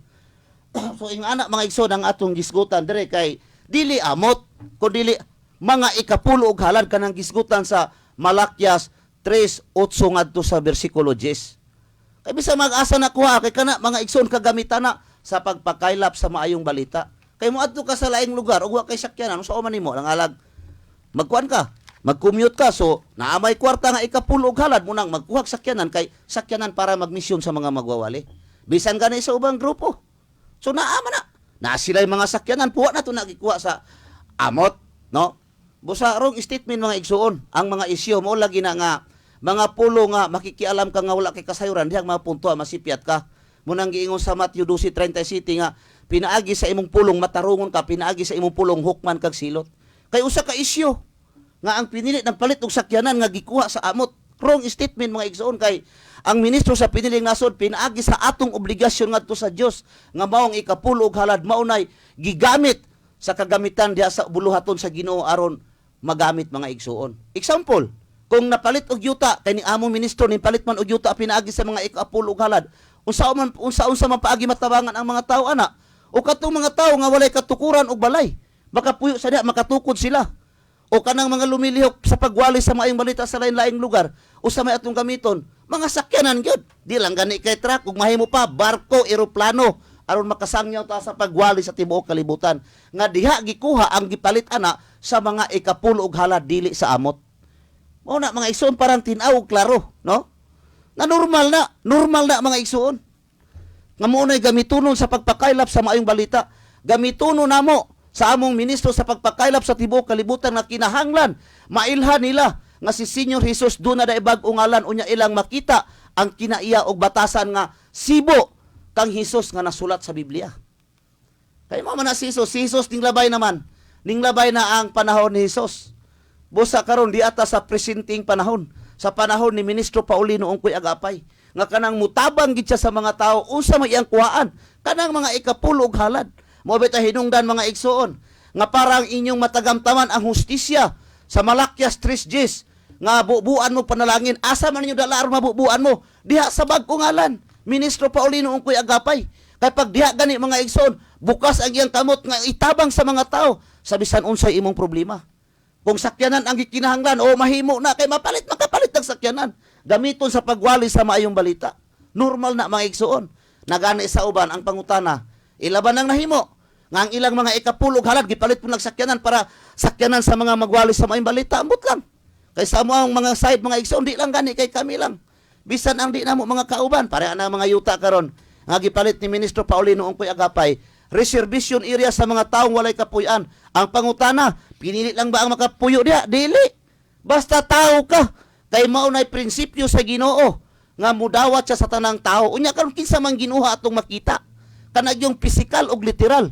So ing anak mga igsoon ang atong gisgutan dire kay dili amot kundi mga ikapulo og halad kanang gisgutan sa Malakyas 3:8 ngadto sa bersikulo 10. Kay bisa mag-asa na kuha kay kana mga igsoon kagamitan na sa pagpakaylap sa maayong balita. Kay moadto ka sa laing lugar ug wa kay sakyanan unsa man nimo nangalag magkuan ka Mag-commute ka, so naamay kwarta nga ikapulo og halad mo nang magkuha og sakyanan kay sakyanan para magmisyon sa mga magwawali. Bisan gani sa ubang grupo. So naama na. Na sila yung mga sakyanan, puwa na to nagikuha sa amot, no? Busa rong statement mga igsuon, ang mga isyu mo lagi na nga mga pulo nga makikialam ka nga wala kay kasayuran, dihang mga punto masipyat ka. Munang giingon sa Matthew 12:37 nga pinaagi sa imong pulong matarungon ka, pinaagi sa imong pulong hukman kag silot. Kay usa ka isyu nga ang pinili ng palit og sakyanan nga gikuha sa amot. Wrong statement mga igsoon kay ang ministro sa piniling nasod pinaagi sa atong obligasyon ngadto sa Dios nga maong ikapulo og halad maunay gigamit sa kagamitan diha sa buluhaton sa Ginoo aron magamit mga igsoon. Example, kung napalit og yuta kay ni among ministro ni palit man og yuta pinaagi sa mga ikapulo og halad, unsa man paagi matabangan ang mga tao ana? O katong mga tao nga walay katukuran og balay, makapuyo sa diha makatukod sila. O kanang mga lumilihok sa pagwali sa maayong balita sa lain-laing lugar o sa may atong gamiton, mga sakyanan gyud. Di lang gani kay truck ug mahimo pa barko, eroplano aron makasangyaw ta sa pagwali sa tibuok kalibutan. Nga diha gikuha ang gipalit ana sa mga ikapulo og halad dili sa amot. Mao na mga igsoon parang tin-aw og klaro, no? Na normal na mga igsoon. Nga mo nay gamitunon sa pagpakaylap sa maayong balita. Gamitunon namo sa among ministro sa pagpakaylap sa tibuok kalibutan nga kinahanglan mailhan nila nga si Senior Jesus doon na da bag-o ngalan unya ilang makita ang kinaiya og batasan nga sibo kang Jesus nga nasulat sa Biblia. Kay mo man na si Jesus ninglabay naman. Ninglabay na ang panahon ni Jesus. Busa karon di ata sa presenting panahon, sa panahon ni Ministro Paulino Ungkoy Agapay nga kanang mutabang gid siya sa mga tao unsa may iyang kuhaan kanang mga ikapulo og halad. Mo beta hinungdan mga igsoon nga parang inyong matagamtaman ang hustisya sa Malakyas 3:10 nga bubuan mo panalangin asa man ninyo dala aron mabubuan mo diha sa bag-o ngalan Ministro Paulino Ungkoy Agapay kay pag diha gani mga igsoon bukas ang iyang kamot nga itabang sa mga tao sa bisan unsay imong problema. Kung sakyanan ang gikinahanglan o mahimo na kay makapalit ng sakyanan gamiton sa pagwali sa maayong balita. Normal na mga igsoon. Nagani sa uban ang pangutana ilaban ang nahimo nga ang ilang mga ikapulo og halad gipalit po nagsakyanan para sakyanan sa mga magwali sa maayong balita ambot lang. Kay sa mo ang mga side mga igsoon di lang gani kay kami lang. Bisan ang di namo mga kauban para ana mga yuta karon nga gipalit ni Ministro Paulino Ungkoy Agapay reservation area sa mga taong walay kapuy-an. Ang pangutana, pinili lang ba ang makapuyo diha? Dili. Basta tao ka. Kay mao nay prinsipyo sa Ginoo nga mudawat siya sa tanang tao. Unya karon kinsa man ginuha atong makita. Kanag yung physical o literal.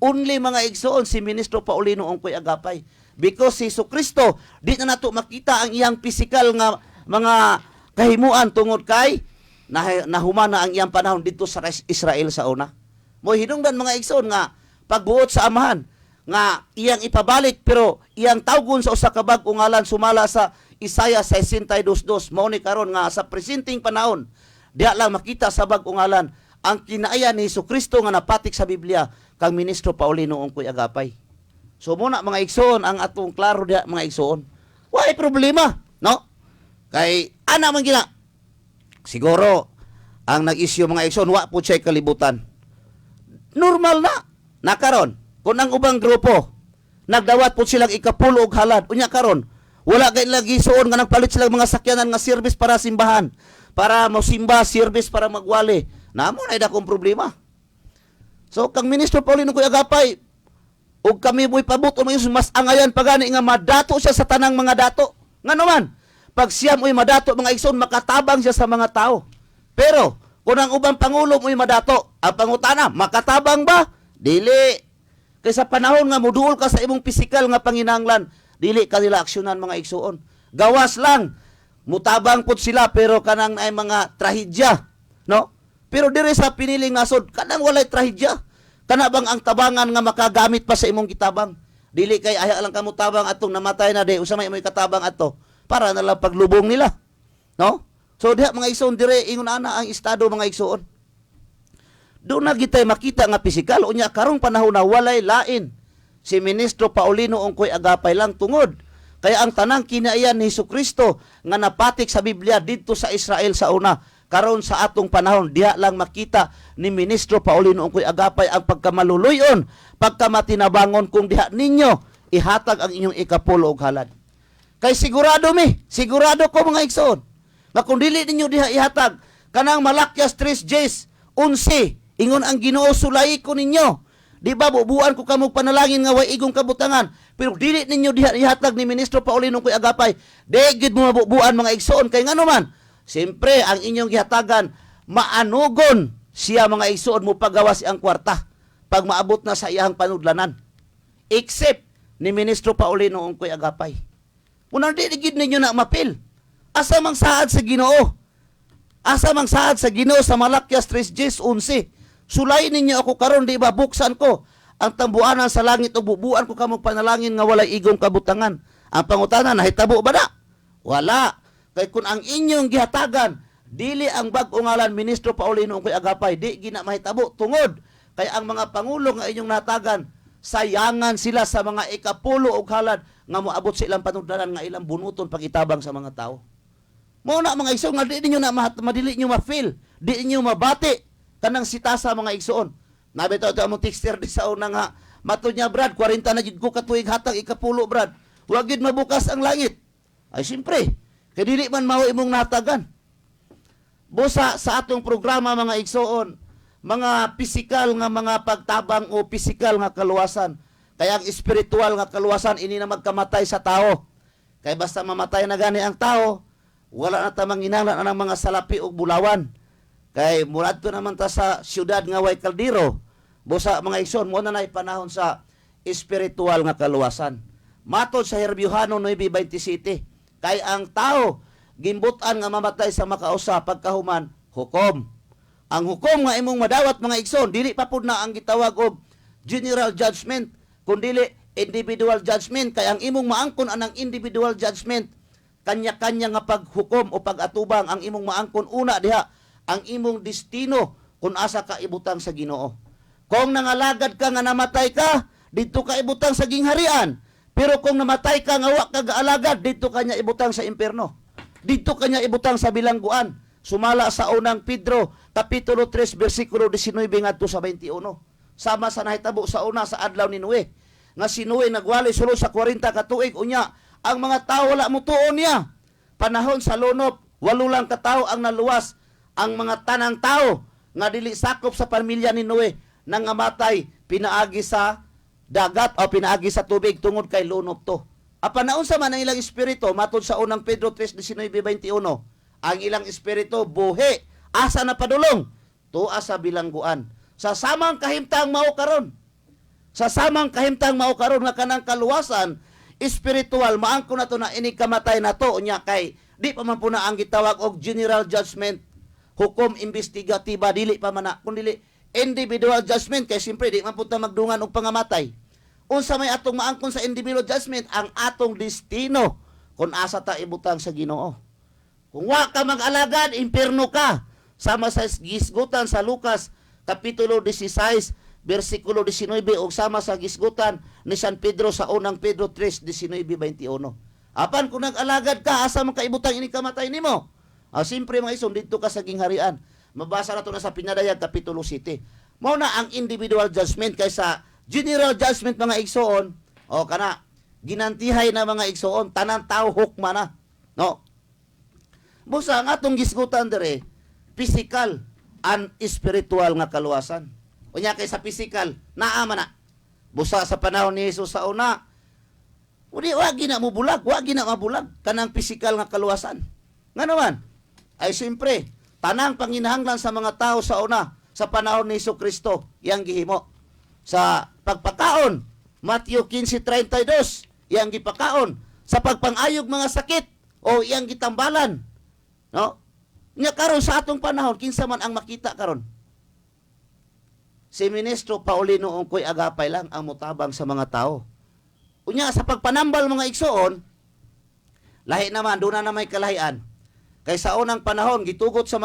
Only mga igsoon si Ministro Paulino Ungkoy Agapay. Because si Jesucristo, di na nato makita ang iyang physical nga mga kahimuan tungod kay nahumana ang iyang panahon dito sa Israel sa una. Mo hinungdan mga igsoon nga pagbuot sa amahan nga iyang ipabalik pero iyang tawgon sa usa ka bag-o ngalan sumala sa Isaiah 62:2 mao ni karon nga sa presenting panahon diha lang makita sa bag-o ngalan ang kinaaya ni Jesucristo nga napatik sa Biblia kang Ministro Paulino Ungkoy Agapay. So muna mga igsoon ang atong klaro diha mga igsoon. Why problema, no? Kay ana man gina. Siguro ang nag-issue mga igsoon wa po siya kalibutan. Normal na. Nakaron kung ang ubang grupo nagdawat po silang ikapulo og halad unya karon wala gay lagi suon nga nagpalit sila mga sakyanan nga service para simbahan para mosimba service para magwali. Namo na dakong problema. So kang Ministro Paulino Ungkoy Agapay ug kami mo'y pabuton mo mas angayan pagani nga madato siya sa tanang mga dato. Ngano man pag siya mo'y madato mga igsoon makatabang siya sa mga tao. Pero kung ang ubang pangulo mo'y madato, ang pangutana makatabang ba? Dili. Kay sa panahon nga muduol ka sa imong pisikal nga panginahanglan, dili ka nila aksyonan mga igsoon. Gawas lang mutabang pud sila pero kanang ay mga trahedya, no? Pero dire sa piniling nasod, kanang walay trahedya. Kana bang ang tabangan nga makagamit pa sa imong kitabang? Dili kay aya lang kamo tabang atong namatay na di usa may katabang ato para na lang paglubong nila. No? So diha mga igsoon dire ingon ana ang estado mga igsoon. Doon na gitay makita nga pisikal unya karong panahon na walay lain. Si Ministro Paulino Ungkoy Agapay lang tungod kaya ang tanang kinaiyan ni Jesucristo nga napatik sa Biblia didto sa Israel sa una karon sa atong panahon diha lang makita ni Ministro Paulino Ungkoy Agapay ang pagkamaluluyon, pagkamatinabangon kung diha ninyo ihatag ang inyong ikapulo og halad. Kay sigurado ko mga igsoon, na kung dili ninyo diha ihatag, kanang Malakyas 3:11, ingon ang Ginoo sulay ko ninyo. Di ba, bubuan ko kamong panalangin nga way igong kabutangan, pero dili ninyo diha ihatag ni Ministro Paulino ko'y agapay, di gid mo mabubuan mga igsoon, kay ngano man, siyempre, ang inyong gihatagan, maanugon siya mga igsoon mo pagawa siyang kwarta, pag maabot na sa iyang panudlanan. Except ni Ministro Paulino ang ko'y agapay. Unang diligid ninyo na mapil. Asa mang saad sa Ginoo? Asa mang saad sa Ginoo sa Malakyas 3:11? Sulay ninyo ako karon, di ba? Buksan ko ang tambuanan sa langit o bubuan ko kamong panalangin nga walay igong kabutangan. Ang pangutana, nahitabo ba na? Wala. Kay kun ang inyong gihatagan, dili ang bag-o ngalan Ministro Paulino ko'y agapay, di gina mahitabo tungod. Kay ang mga pangulo nga inyong natagan, sayangan sila sa mga ikapulo og halad nga moabot sa ilang panudlanan nga ilang bunuton pagitabang sa mga tao. Mao na mga igsoon nga di ninyo na madili niyo ma-feel, di niyo mabati kanang sitasa mga igsoon. Nabitaw ito among texter di sa una nga matud niya, Brad, 40 na jud ko katuig hatag ikapulo, Brad. Wa gid mabukas ang langit. Ay siyempre, kay dili man mao imong natagan. Busa sa atong programa mga igsoon, mga pisikal nga mga pagtabang o pisikal nga kaluwasan. Kaya ang espiritual nga kaluwasan ini na magkamatay sa tao. Kay basta mamatay na gani ang tao, wala na ta manginahanglan anang mga salapi o bulawan. Kay murad to naman ta sa syudad nga way kaldero. Busa mga igsoon, mo na panahon sa espiritual nga kaluwasan. Matod sa Herbiuhano 9:27, kay ang tao gimbutan nga mamatay sa makausa pagkahuman hukom. Ang hukom nga imong madawat mga igsoon, dili pa pud na ang gitawag og general judgment, kundi individual judgment. Kay ang imong maangkon anang individual judgment, kanya-kanya nga paghukom o pag-atubang ang imong maangkon. Una diha, ang imong destino kung asa ka ibutang sa Ginoo. Kung nangalagad ka nga namatay ka, dito ka ibutang sa gingharian. Pero kung namatay ka nga wa ka gaalagad, dito kanya ibutang sa impierno. Dito kanya ibutang sa bilangguan. Sumala sa unang Pedro, Kapitulo 3, versikulo 19 ngadto sa 21. Sama sa nahitabo sa una sa adlaw ni Noe. Nga si Noe nagwali sulo sa 40 ka tuig. Unya, ang mga tao wala mo tuon niya. Panahon sa lunop, 8 lang ka tawo ang naluwas. Ang mga tanang tao nga dili sakop sa pamilya ni Noe nang ngamatay, pinaagi sa dagat o pinaagi sa tubig tungod kay lunop to. Apan naunsa man ang ilang espiritu, matod sa unang Pedro 3:19-21, ang ilang espiritu buhi, asa na padulong, tuwa sa bilangguan. Sa samang kahimtang mao karon. Sa samang kahimtang mao karon nga kanang kaluwasan espiritual, maangko na to na ini kamatay na to unya kay di pa man puna ang gitawag og general judgment, hukom investigatiba, dili pa man na, kundi individual judgment. Kay siyempre di man punta magdungan og pangamatay. Unsa may atong maangkon sa individual judgment, ang atong destino kung asa ta ibutang sa Ginoo. Kung wa ka mag-alagad, impierno ka. Sama sa gisgutan sa Lucas Kapitulo 16, versikulo 19, o sama sa gisgutan ni San Pedro sa unang Pedro 3:19-21. Apan kung nag-alagad ka, asa man kaibutang ini kamatay nimo? Siyempre mga igsoon, dito ka sa gingharian. Mabasa na to na sa Pinadayag Kapitulo 7. Mao na ang individual judgment. Kaysa general judgment mga igsoon, o kana, ginantihay na mga igsoon, tanang tao hukma na. No? Busa ang atong gisgutan dire, physical and spiritual nga kaluwasan. Unya kay sa physical, naa man na. Busa sa panahon ni Jesus sa una, wa gina mo bulag, wa gina mabulag kanang physical nga kaluwasan. Nga naman, ay siyempre, tanang panginahanglan sa mga tao sa una, sa panahon ni Jesucristo, iyang gihimo. Sa pagpakaon, Matthew 15:32, iyang gipakaon. Sa pagpangayog mga sakit, o iyang gitambalan. No? Nya karon sa atong panahon, kinsa man ang makita karon? Si Ministro Paulino Ongkoy Agapay lang ang mutabang sa mga tao. Unya sa pagpanambal mga igsoon, lahi naman, doon na may kalahian. Kay sa unang panahon, gitugot sa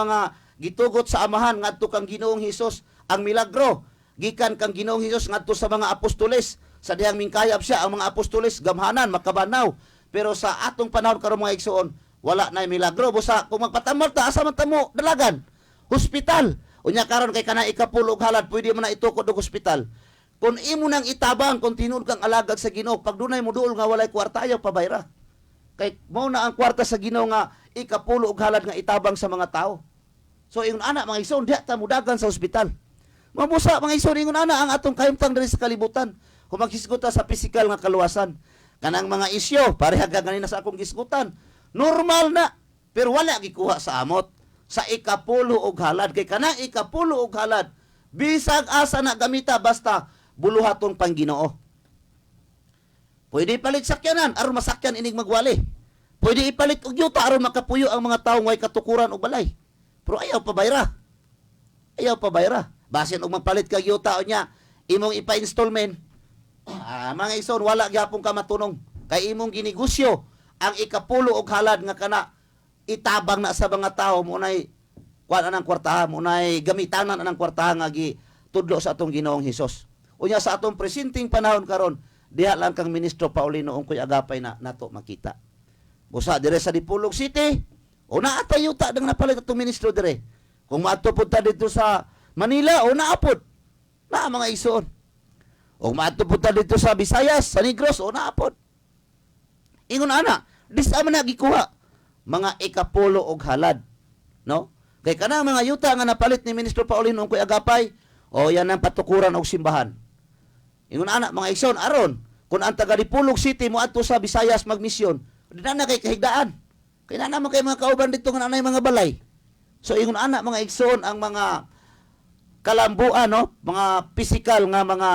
amahan ngadto kang Ginoong Hesus ang milagro. Gikan kang Ginoong Hesus ngadto sa mga apostoles. Sa dihang mingkayab siya, ang mga apostoles gamhanan, makabanaw. Pero sa atong panahon karon mga igsoon, wala na milagro. Busa kung magpatamor ta, asa man tamo dalagan? Hospital. Unya karon kay kana ikapulog halad, pwede mo na itukod og hospital. Kung imo nang itabang, kung tinud kang alagad sa Ginoo, pag dunay mo duol nga walay kwarta, ayaw pabayra. Kay mao na ang kwarta sa Ginoo nga ikapulo og halad nga itabang sa mga tao. So ingon ana mga igsoon, diha ta mudagan sa ospital. Mabusa mga igsoon, ingon ana ang atong kahimtang diri sa kalibutan. Kung maghisguta sa pisikal nga kaluwasan, kanang mga isyo pareha ganina sa akong gisgutan. Normal na, pero wala gikuha sa amot sa ikapulo og halad. Kay kanang ikapulo og halad, bisag asa na gamita basta buluhaton pang Ginoo. Pwede ipalit sakyanan aron masakyan inig magwali. Pwede ipalit og yuta aron makapuyo ang mga tawo way katukuran og balay. Pero ayaw pa bayra. Ayaw pa bayra. Basin og magpalit kag yuta nya, imong ipa-installment. Mga igsoon, wala gyapon ka matunong. Kay imong ginegosyo ang ikapulo og halad nga kana itabang na sa mga tawo mo nay kuan anang kwartahan, mo nay gamitanan anang kwartahan nga tudlo sa atong Ginoong Hesus. Unya sa atong presenting panahon karon, diha lang kang Ministro Paulino Ungkoy Agapay na nato makita. Busa dire sa Dipolog City, una atayuta dang napalit atong ministro dire. Kung maadto pud ta dito sa Manila, una apod na mga igsoon. O maadto pud ta dito sa Visayas, sa Negros, una apod. Ingon ana, dis man na gikuha mga ikapulo og halad, no? Kay kana mga yuta nga napalit ni Ministro Paulino Ungkoy Agapay, o yan ang patukuran og simbahan. Ingon ana mga igsoon, aron kun ang taga Dipolog City mo adto sa Visayas magmisyon, di na kay kahigdaan. Kay na naman kay mga kauban dito nga nanay mga balay. So ingon ana mga igsoon, ang mga kalambuan, no, mga pisikal nga mga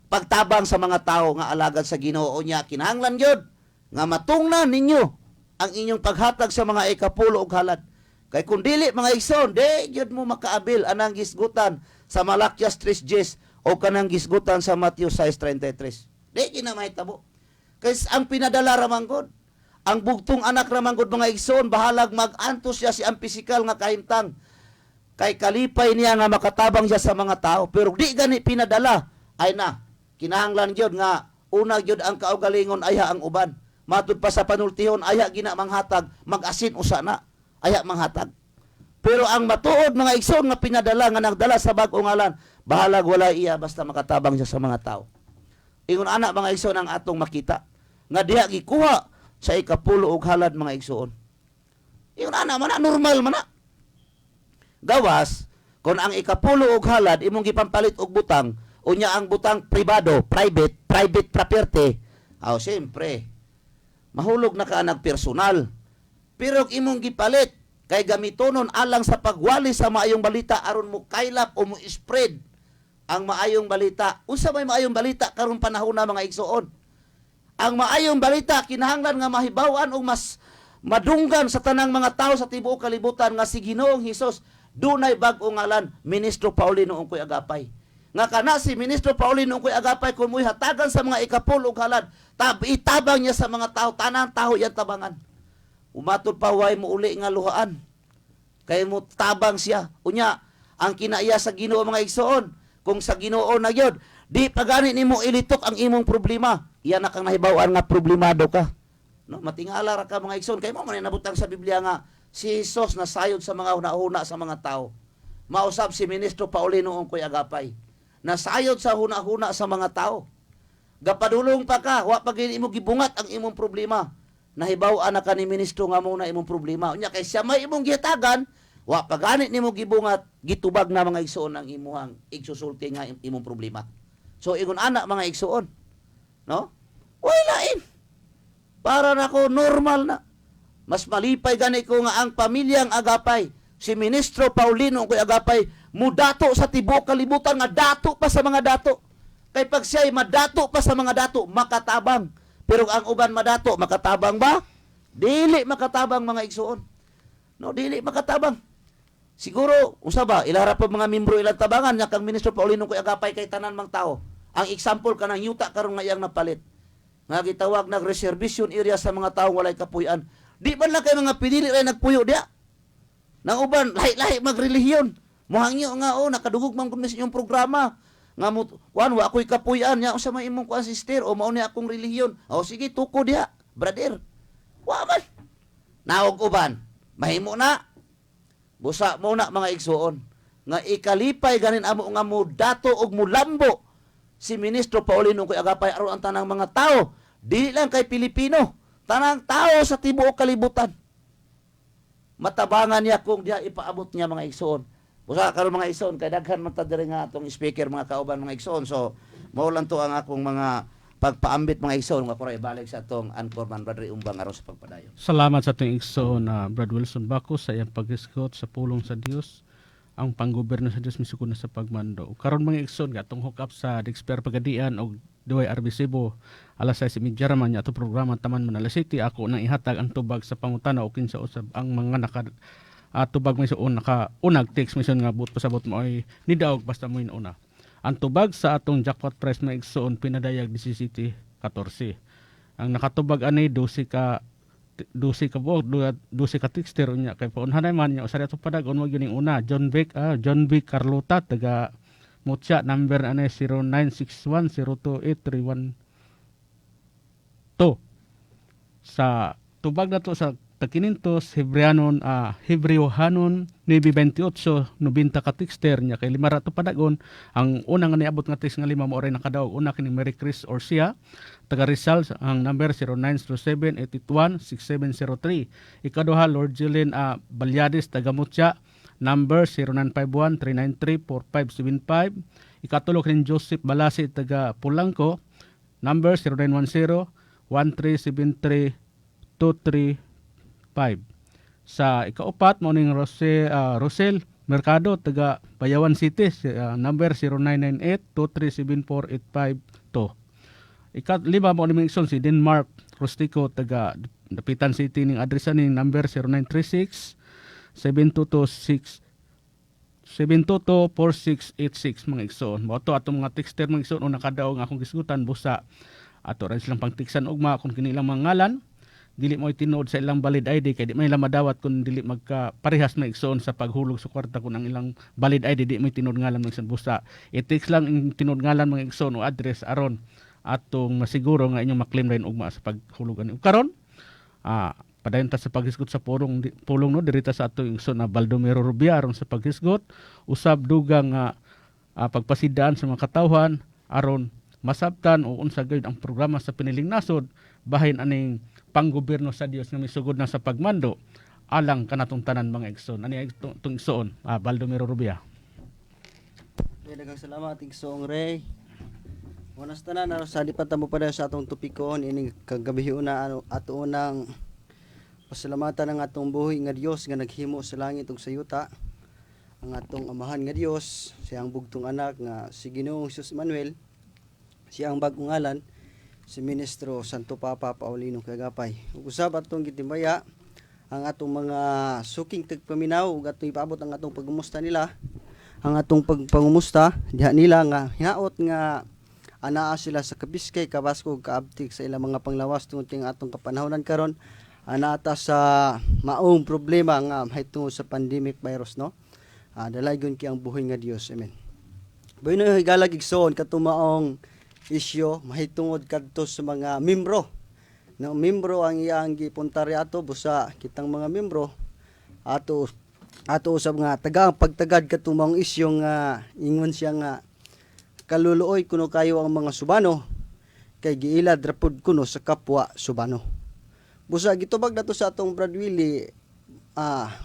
pagtabang sa mga tao nga alagad sa Ginoo niya, kinahanglan gyud nga matungnan ninyo ang inyong paghatag sa mga ikapulo og halad. Kay kung dili mga igsoon, di gyud mo makaabil anang gisgutan sa Malakias 3:10 o kanang gisgutan sa Matthew 6:33. Di gina mahitabo. Kay ang pinadala ra manggod, ang bugtong anak ra manggod mga igsoon, bahalag mag-antos siya si ang pisikal nga kahimtang. Kay kalipay niya nga makatabang siya sa mga tao, pero di gani pinadala, ay na, kinahanglan gyud nga una gyud ang kaugalingon aya ang uban. Matud pa sa panultihon aya gina manghatag, mag-asin usa na, aya manghatag. Pero ang matuod mga igsoon nga pinadala nga nagdala sa bag-ong ngalan, bahalag wala iya basta makatabang siya sa mga tao. Ingon ana mga igsoon ang atong makita nga diha gikuha sa ikapulo og halad mga igsoon. Ingon ana man normal man na. Gawas kung ang ikapulo og halad imong gipampalit og butang, unya ang butang privado, private property. Aw siyempre mahulog na ka nag personal. Pero imong gipalit kay gamitonon alang sa pagwali sa maayong balita aron mo kaylap o mo spread ang maayong balita. Unsa may maayong balita karon panahon na mga igsoon? Ang maayong balita kinahanglan nga mahibaw-an o mas madunggan sa tanang mga tao sa tibuok kalibutan nga si Ginoong Hesus dunay bag-ong ngalan, Ministro Paulino Ungkoy Agapay. Nga kana si Ministro Paulino Ungkoy Agapay kung mo'y hatagan sa mga ikapulo og halad, itabang niya sa mga tao, tanang tao yan tabangan. Umatod pa way mo uli nga luhaan. Kay mo tabang siya. Unya, ang kinaiya sa Ginoo mga igsoon, kung sa Ginoo na gyud, di pagani nimo ilitok ang imong problema. Iyan na kang nahibaw-an nga problemado ka. No, matingala ra ka mga igsoon, kay mo man nabutang sa Biblia nga si Jesus nasayod sa mga hunahuna sa mga tao. Mausab si Ministro Paulino Ungkoy Agapay. Nasayod sa hunahuna sa mga tao. Gapadulong pa ka, wa pa gid imo gibungat ang imong problema. Nahibaw-an na ka ni ministro nga muna imong problema. Unya kay siya may imong gihatagan, wa pa ganit nimo gibungat, gitubag na mga igsoon ang imuhang igsusulti nga imong problema. So ingon ana mga igsoon, no? Way lain. Para nako normal na. Mas malipay gani ko nga ang pamilyang Agapay, si Ministro Paulino Ungkoy Agapay, mudato sa tibuok kalibutan nga dato pa sa mga dato. Kay pag siya'y madato pa sa mga dato, makatabang. Pero ang uban madato, makatabang ba? Dili makatabang mga igsoon. No, dili makatabang. Siguro, usa ba, ilarap pa mga membro ilang tabangan, nga kang Ministro Paulino Ungkoy Agapay kay tanan mang tao. Ang example kanang yuta karon nga iyang napalit. Nga gitawag nag reservation area sa mga tao walay kapuy-an. Di man lang kay mga pinili ray nagpuyo dia. Nang uban lahi-lahi magrelihiyon. Mohangyo nga nakadugog man kun sa inyong programa. Nga mo wa ako'y kapuy-an nya unsa may imong kuan sister o mao ni akong relihiyon. O sige tuko diha, brother. Wa man. Naog uban, mahimo na. Busa mo na mga igsoon nga ikalipay ganin amo nga mo dato og mulambo si Ministro Paulino Ungkoy Agapay aron ang tanang mga tao, dili lang kay Pilipino, Tanang tao sa tibuok kalibutan. Matabangan niya kung diya ipaabot niya mga igsoon. Busa karon mga igsoon kay daghan man ta diri nga atong speaker mga kauban mga igsoon. So mao lang to ang akong mga pagpaambit mga igsoon nga pura ibalik sa atong Anchorman Brother Umbang aron sa pagpadayon. Salamat sa ating igsoon na Brad Wilson Bacos sa iyang pag-isgot sa pulong sa Dios, ang panggoberno sa Dios misugod na sa pagmando. Karon mga igsoon nga atong hook up sa Dexper Pagadian og Duay Arbisibo alas 6:30 raman niya ato programa Taman Manala City. Ako nang ihatag ang tubag sa pangutana o kinsa usab ang mga tubag may suon unag text mission nga but pasabot mo ay nidaog basta mo una. Ang tubag sa atong jackpot prize na igsoon pinadayag 17-14. Ang nakatubag ani 12 ka texter unya kay paunhanay man nya usa ato padagon mo gyud una John Vic Carlota taga Mutya number ani 0961028312. Sa tubag nato sa Takinintos, Hebreohanon, 9:28, 90 ka texter niya kay 5 rato padagon. Ang unang nga niabot nga text nga 5 mo ray nakadaog. Una kini Mary Chris Orsia, taga Rizal, ang number 0907-816703. Ikaduha Lord Jillian Balyades, taga Mutya, number 0951-393-4575. Ikatulo kini Joseph Balasi, taga Pulangko, number 0910-1373-23 Sa ikaupat mo ning Rosel Mercado taga Bayawan City, number 0998-2374852. Ikalima mo ning igsoon si Denmark Rustico taga Dapitan City ning adresa ning number 0936-722-4686 mga igsoon. Mo to atong mga texter mga igsoon una kadaog nga akong gisgutan busa ato ra silang pangtiksan ugma kung kini ilang mga ngalan. Dili mo itinood sa ilang valid ID kay di man ilang madawat kung dili magka-parehas na igsoon sa paghulog sa kwarta kung ang ilang valid ID di mo itinood ngalan mga igsoon busa. I-text lang ang tinood ngalan mga igsoon o address aron atong masiguro nga inyong maklim rin ugma sa paghulog ani. Karon padayon ta sa paghisgot sa pulong no dirita sa atong igsoon na Baldomero Rubia aron sa paghisgot usab dugang pagpasidaan sa mga katawhan aron masabtan o unsa gyud ang programa sa piniling nasod bahin aning panggobyerno sa Dios nga misugod na sa pagmando alang kanatong tanan mga igsoon. Ani itong igsoon, Baldomero Rubia. Daghang salamat igsoong Ray. Wanas tanan sa lipat mo pa sa atong tupikon ini kagabi una ato unang pasalamatan ang atong buhi nga Dios nga naghimo sa langit ug sa yuta. Ang atong amahan nga Dios, siyang bugtong anak nga si Ginoong Jesus Manuel, siyang bag-ong ngalan si Ministro Santo Papa Paulino Kagapay. Ug usab atong gitimbaya ang atong mga suking tigpaminaw ug atong ipaabot ang atong pagumusta nila. Ang atong pagpangumusta diha nila nga hinaot nga anaa sila sa Kabiskay, Kabasco ug Kaabtik sa ilang mga panglawas tungod kay atong kapanahonan karon anata sa maong problema nga mahitungod sa pandemic virus no. Dalaygon ki ang buhay nga Dios. Amen. Buhino higalag igsoon katumaong isyo mahitungod kadto sa mga membro. No, membro ang iyang gipuntari ato busa kitang mga membro ato usab nga taga pagtagad katumang isyo nga ingon siya nga kaluluoy kuno kayo ang mga subano kay giilad rapod kuno sa kapwa subano. Busa gitubag nato sa atong Brad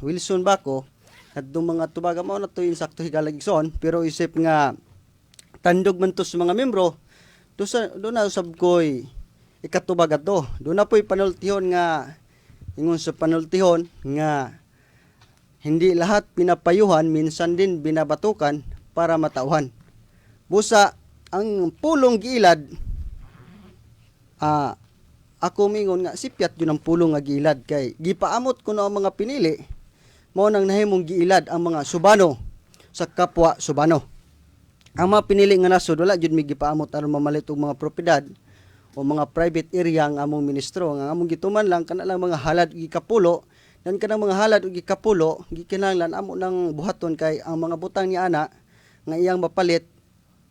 Wilson Baco kadtong mga tubag mao na to insakto higalag igsoon pero isip nga tandog man to sa mga membro. Doon na usab ko'y ikatubag ato. Doon na po'y panultihon nga, ingon sa panultihon nga hindi lahat pinapayuhan, minsan din binabatukan para matauhan. Busa, ang pulong giilad, ako mingon nga, sipyat yun ang pulong nga giilad kay gipaamot ko na ang mga pinili, mo nang nahimong giilad ang mga subano sa kapwa subano. Ang mga pinili nga nasod wala jud mi gipaamot aron mamalit og mga propiedad o mga private area ang among ministro nga among gituman lang kana lang mga halad ug gikapulo dan kanang mga halad ug gikapulo gikinahanglan amo nang buhaton kay ang mga butang ni ana nga iyang mapalit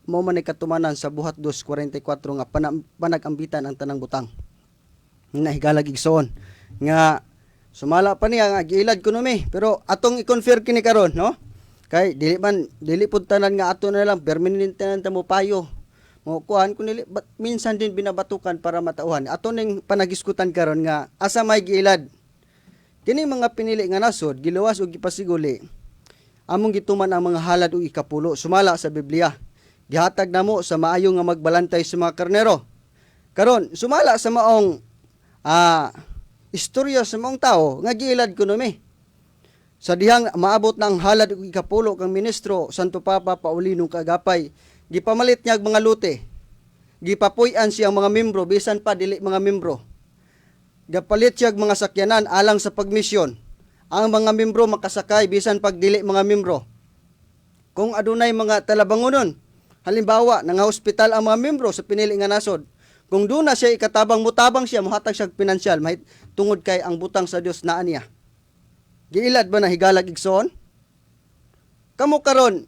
mao man katumanan sa buhat 244 nga panagambitan ang tanang butang. Nahigalag igsoon nga sumala pa niya nga giilad kuno mi pero atong i-confirm kini karon no. Kay dili pud tanan nga ato na lang permanente na mo payo. O kuan kunili minsan din binabatukan para matauhan. Ato ning panagiskutan karon nga asa may giilad. Kini mga pinili nga nasod giluwas ug gipasiguli. Among gituman ang mga halad ug ikapulo sumala sa Biblia. Gihatag namo sa maayo nga magbalantay sa mga karnero. Karon sumala sa maong istorya sa maong tao nga giilad kuno mi. Sa dihang maabot na ang halad ug ikapulo kang ministro Santo Papa Paulinong Kaagapay, gipamalit niya mga lute. Gipapuy-an siyang mga membro bisan pa dili mga membro. Gapalit siya mga sakyanan alang sa pagmisyon. Ang mga membro makasakay bisan pag dili mga membro. Kung adunay mga talabangonon, halimbawa nang hospital ang mga membro sa pinili nga nasod, kung doon na siya ikatabang mutabang siya, muhatag siya pinansyal, mahit tungod kay ang butang sa Dios naa niya. Giilad ba na higalag igsoon? Kamo karon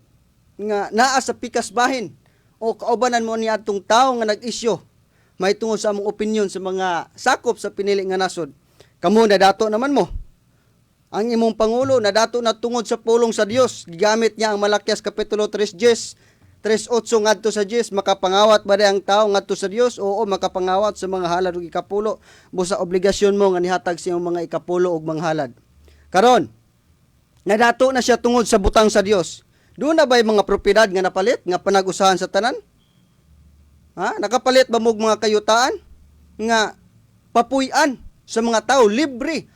nga naa sa pikas bahin o kaubanan mo ni atong tao nga nag-isyo, may tungod sa among opinion sa mga sakop sa pinili nga nasod. Kamo nadato naman mo. Ang imong pangulo nadato na tungod sa pulong sa Dios, gigamit niya ang Malakias kapitulo 3:10 3:8 ngadto sa 10, makapangawat ba ang tao ngadto sa Dios? Oo, makapangawat sa mga halad ug ikapulo. Busa obligasyon mo nga nihatag sa iyong mga ikapulo ug mga halad. Karon, nadato na siya tungod sa butang sa Dios. Doon na ba'y mga propiedad nga napalit nga panag-usahan sa tanan? Nakapalit ba mo mga kayutaan nga papuy-an sa mga tao libre?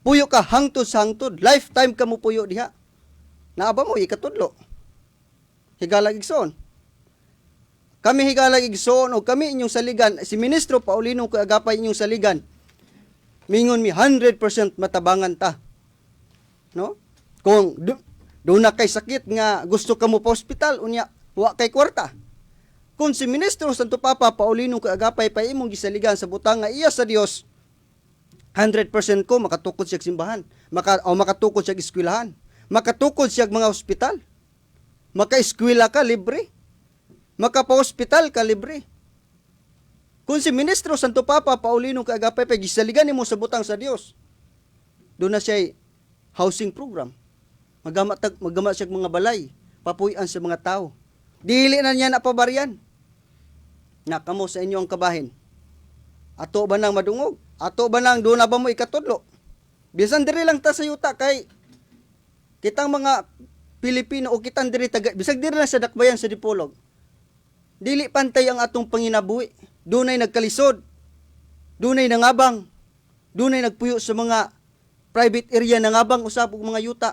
Puyo ka hangtod sa hangtod, lifetime ka mo puyo diha. Naaba mo ikatudlo. Higalag igsoon. Kami higalag igsoon o kami inyong saligan, si Ministro Paulinong Kaagapay inyong saligan, mingon mi 100% matabangan ta. No? Kung doon na kay sakit nga gusto ka mo pa ospital, unya, wa kay kwarta. Kung si Ministro Santo Papa Paulinong Kaagapay pa imong gisaligan sa butang nga iya sa Dios, 100% ko makatukod siya simbahan, makatukod siya eskwelahan, makatukod siya mga ospital. Maka-eskwela ka, libre. Makapa-hospital ka, libre. Kung si Ministro Santo Papa Paulinong Kaagapay pa gisaligan nimo sa butang sa Dios, doon na siya housing program. Magamat siya mga balay, papuy-an sa mga tao. Dili na niya napabaryan. Nakamo sa inyo ang kabahin. Ato ba nang madungog? Ato ba nang doon na ba mo ikatudlo? Bisan diri lang ta sa yuta kay kitang mga Pilipino o kitang diri taga, bisag diri lang sa dakbayan sa Dipolog. Dili pantay ang atong panginabuhi. Dunay nagkalisod. Dunay nangabang. Dunay nagpuyo sa mga private area nangabang usab og mga yuta.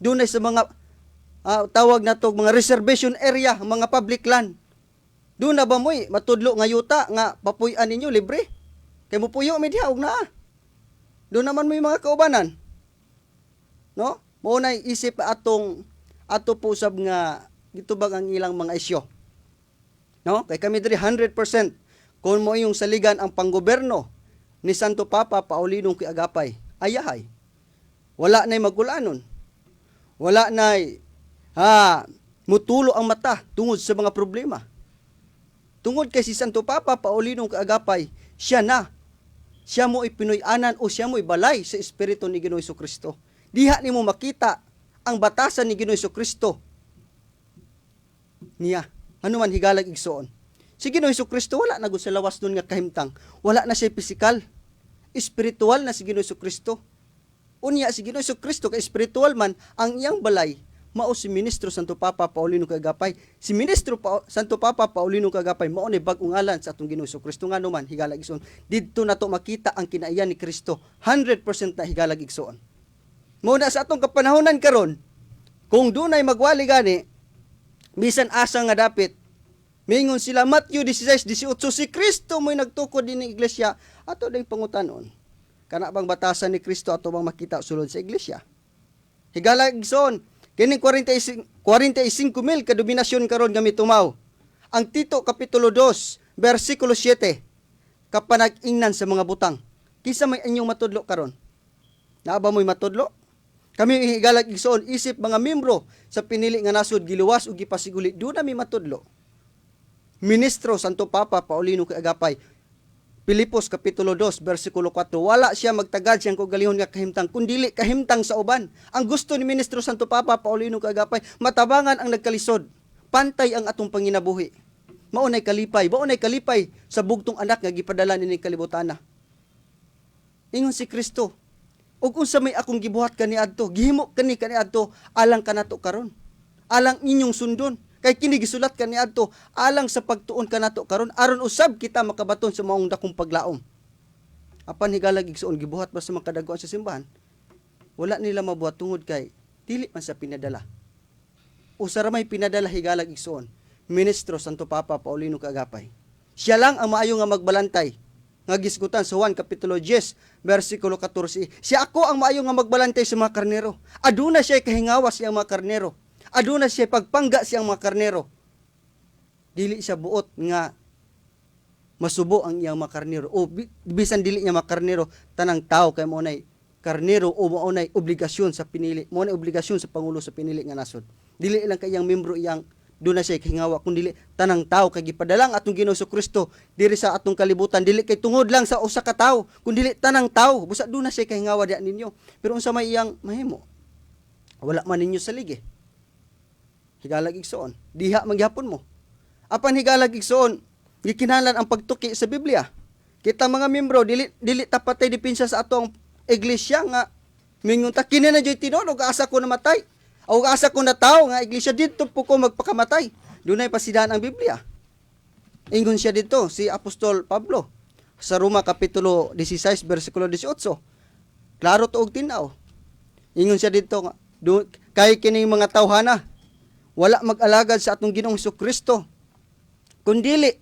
Dunay sa mga tawag nato mga reservation area, mga public land. Doon na ba mo'y matudlo nga yuta nga papuy-an ninyo libre? Kay mo puyo mi diha og naa. Doon naman mo yung mga kaubanan. No? Mao na isip ato pusab nga gitubag ang ilang mga isyo. No? Kay kami diri 100% kung mo yung saligan ang panggoberno ni Santo Papa Paulinong Kaagapay. Ayahay. Wala nay magulanon. Wala nay mutulo ang mata tungod sa mga problema. Tungod kay si Santo Papa Paulinong Kaagapay, siya mo ipinuy-anan o siya mo ibalay sa Espiritu ni Ginoong Jesucristo. Diha nimo makita ang batasan ni Ginoong Jesucristo niya. Ano man higalag igsoon. Si Ginoong Jesucristo wala na sa lawas nun nga kahimtang. Wala na siya pisikal. Espiritual na si Ginoong Jesucristo. Unya si Ginoong Jesucristo kay espiritual man ang iyang balay mao si Ministro Santo Papa Paulinong Kaagapay. Si Ministro Santo Papa Paulinong Kaagapay mao ni bag-ong ngalan sa atong Ginoong Jesucristo nga naman higalag igsoon. Didto nato makita ang kinaiyan ni Kristo. 100% na higalag igsoon. Mao na sa atong kapanahonan karon, kung dunay magwali gani bisan asa nga dapit mingon sila Matthew 16:18 si Kristo mo'y nagtukod dinhi iglesia ato ding pangutanon. Kana bang batasan ni Kristo ato bang makita sulod sa iglesia? Higalag igsoon. Kini 45,000 kadominasyon karon gamit tumaw. Ang Tito kapitulo 2, bersikulo 7. Kapanag-ingnan sa mga butang. Kisa may inyong matudlo karon? Naaba mo'y matudlo? Kami higalag igsoon isip mga membro sa pinili nga nasod giluwas ug gipasiguli do na mi matudlo. Ministro Santo Papa Paulinong Kaagapay, Pilipos kapitulo 2 bersikulo 4, wala siya magtagad siyang kaugalihon nga kahimtang kundili kahimtang sa uban. Ang gusto ni Ministro Santo Papa Paulinong Kaagapay, matabangan ang nagkalisod, pantay ang atong panginabuhi. Maunay kalipay sa bugtong anak nga gipadala ni kalibutana. Ingon si Kristo, ug unsa may akong gibuhat kaniadto, gihimo kaniadto alang kanato karon. Alang inyong sundon. Kay kini gisulat kaniadto alang sa pagtuon kanato karon aron usab kita makabaton sa maong dakong paglaom. Apan higalag igsuon gibuhat ba sa mga kadaguan sa simbahan? Wala nila mabuhat tungod kay dili man sa pinadala. Usa ra may pinadala higalag igsuon. Ministro Santo Papa Paulino Kagapay. Siya lang ang maayo nga magbalantay. Nga gisgutan sa Juan Kapitulo 10, versikulo 14. Siya ako ang maayo nga magbalantay sa mga karnero. Aduna siya kahingawas siyang mga karnero. Aduna siya pagpangga siyang mga karnero. Dili siya buot nga masubo ang iyang mga karnero. O bisan dili niya mga karnero, tanang tao kay mo nay karnero o mo nay obligasyon sa pinili. Mo nay obligasyon sa pangulo sa pinili nga nasod. Dili lang kay iyang membro iyang doon na siya kahingawa kundi tanang tao kay gipadalang atong Ginoo Kristo diri sa atong kalibutan dili kay tungod lang sa usa ka tawo kundi tanang tao busa doon na siya kahingawa diha ninyo pero unsa may iyang mahimo wala man ninyo salig higalag igsoon diha magyapon mo apan higalag igsoon gikinahanglan ang pagtuki sa Biblia kita mga membro dili tapatay depensa sa atong iglesia nga mingon ta kini na joy tinuod ug asa ko namatay o asa ko na tao nga iglesia dito po ko magpakamatay. Dunay pasidahan ang Biblia. Ingon siya dito si Apostol Pablo sa Roma Kapitulo 16 versikulo 18. Klaro tuog tinaw. Ingon siya dito nga kay kining mga tawhana wala mag-alagad sa atong Ginoong Kristo. Kundili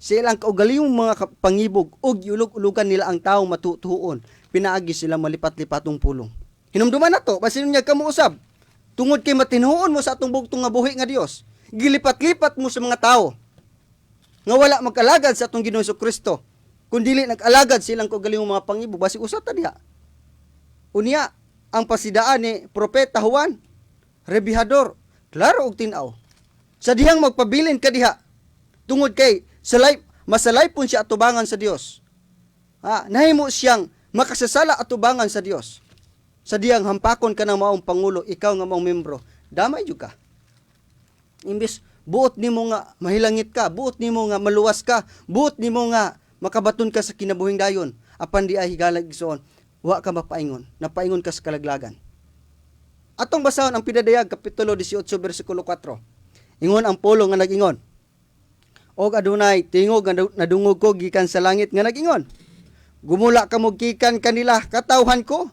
silang kaugalingong mga pangibog ug yulog-ulugan nila ang taong matutuon. Pinaagi sila malipat-lipatong pulong. Hinumduman na to, basin niya kamo usab. Tungod kay matinuon mo sa atong bugtong nga buhi nga Dios, gilipat-lipat mo sa mga tao nga wala mag-alagad sa atong Ginoong Kristo. Kundili nag-alagad silang kaugalingong mga pangibog basi usa ta diha. Unya ang pasidaan ni Propeta Juan, rebihador, klaro og tin-aw. Sa dihang magpabilin ka diha, tungod kay masalay pun siya atubangan sa Dios. Nahimo siyang makasasala atubangan sa Dios. Sa diyang hampakon ka ng maong pangulo, ikaw nga maong membro, damay jud ka. Imbis buot nimo nga mahilangit ka, buot nimo nga maluwas ka, buot nimo nga makabaton ka sa kinabuhing dayon, apan di ay higalag igsoon, wa ka mapaingon, napaingon ka sa kalaglagan. Atong basahon ang Pinadayag Kapitulo 18 versikulo 4. Ingon ang polo nga nag-ingon. Og adunay tingog nga nadungog ko gikan sa langit nga nag-ingon. Gumula ka mo gikan kanila katawhan ko.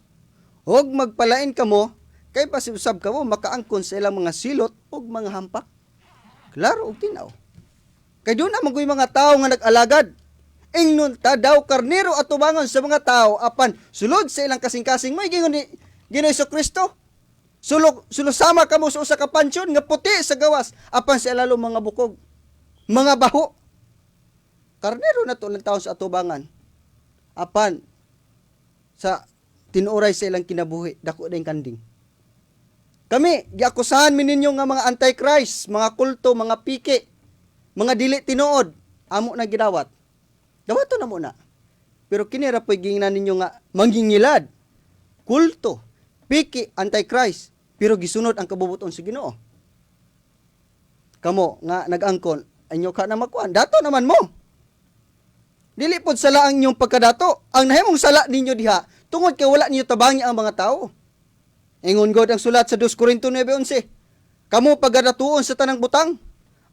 Og magpalain kamo kay pasibsab kamo makaangkon sa ilang mga silot ug mga hampak. Klaro og tinaw. Kay doon na magoy mga tao nga nag-alagad. Ingnon ta daw karnero atubangan sa mga tao apan sulod sa ilang kasing-kasing may gingon ni Ginoong Kristo. Sulusama kamo sa usa ka pansyon nga puti sa gawas apan sa ilalo mga bukog. Mga baho. Karnero na to ng tao sa atubangan. Apan sa tinuray sa ilang kinabuhi, dako dayong kanding. Kami, giakusahan mi ninyo nga mga antichrist, mga kulto, mga piki, mga dili tinuod, amo na gidawat. Dawato na muna. Pero kini ra po'y gingnan ninyo nga manggingilad, kulto, piki, antichrist, pero gisunod ang kabubuton sa Ginoo. Kamo nga nag-angkon, anyo ka na makuan, dato naman mo. Dili pod sala ang inyong pagkadato, ang nahimong sala ninyo diha, tungod kay wala niyo tabangi ang mga tao. Ingon God ang sulat sa 2 Korinto 9:11. Kamo pagadatuon sa tanang butang,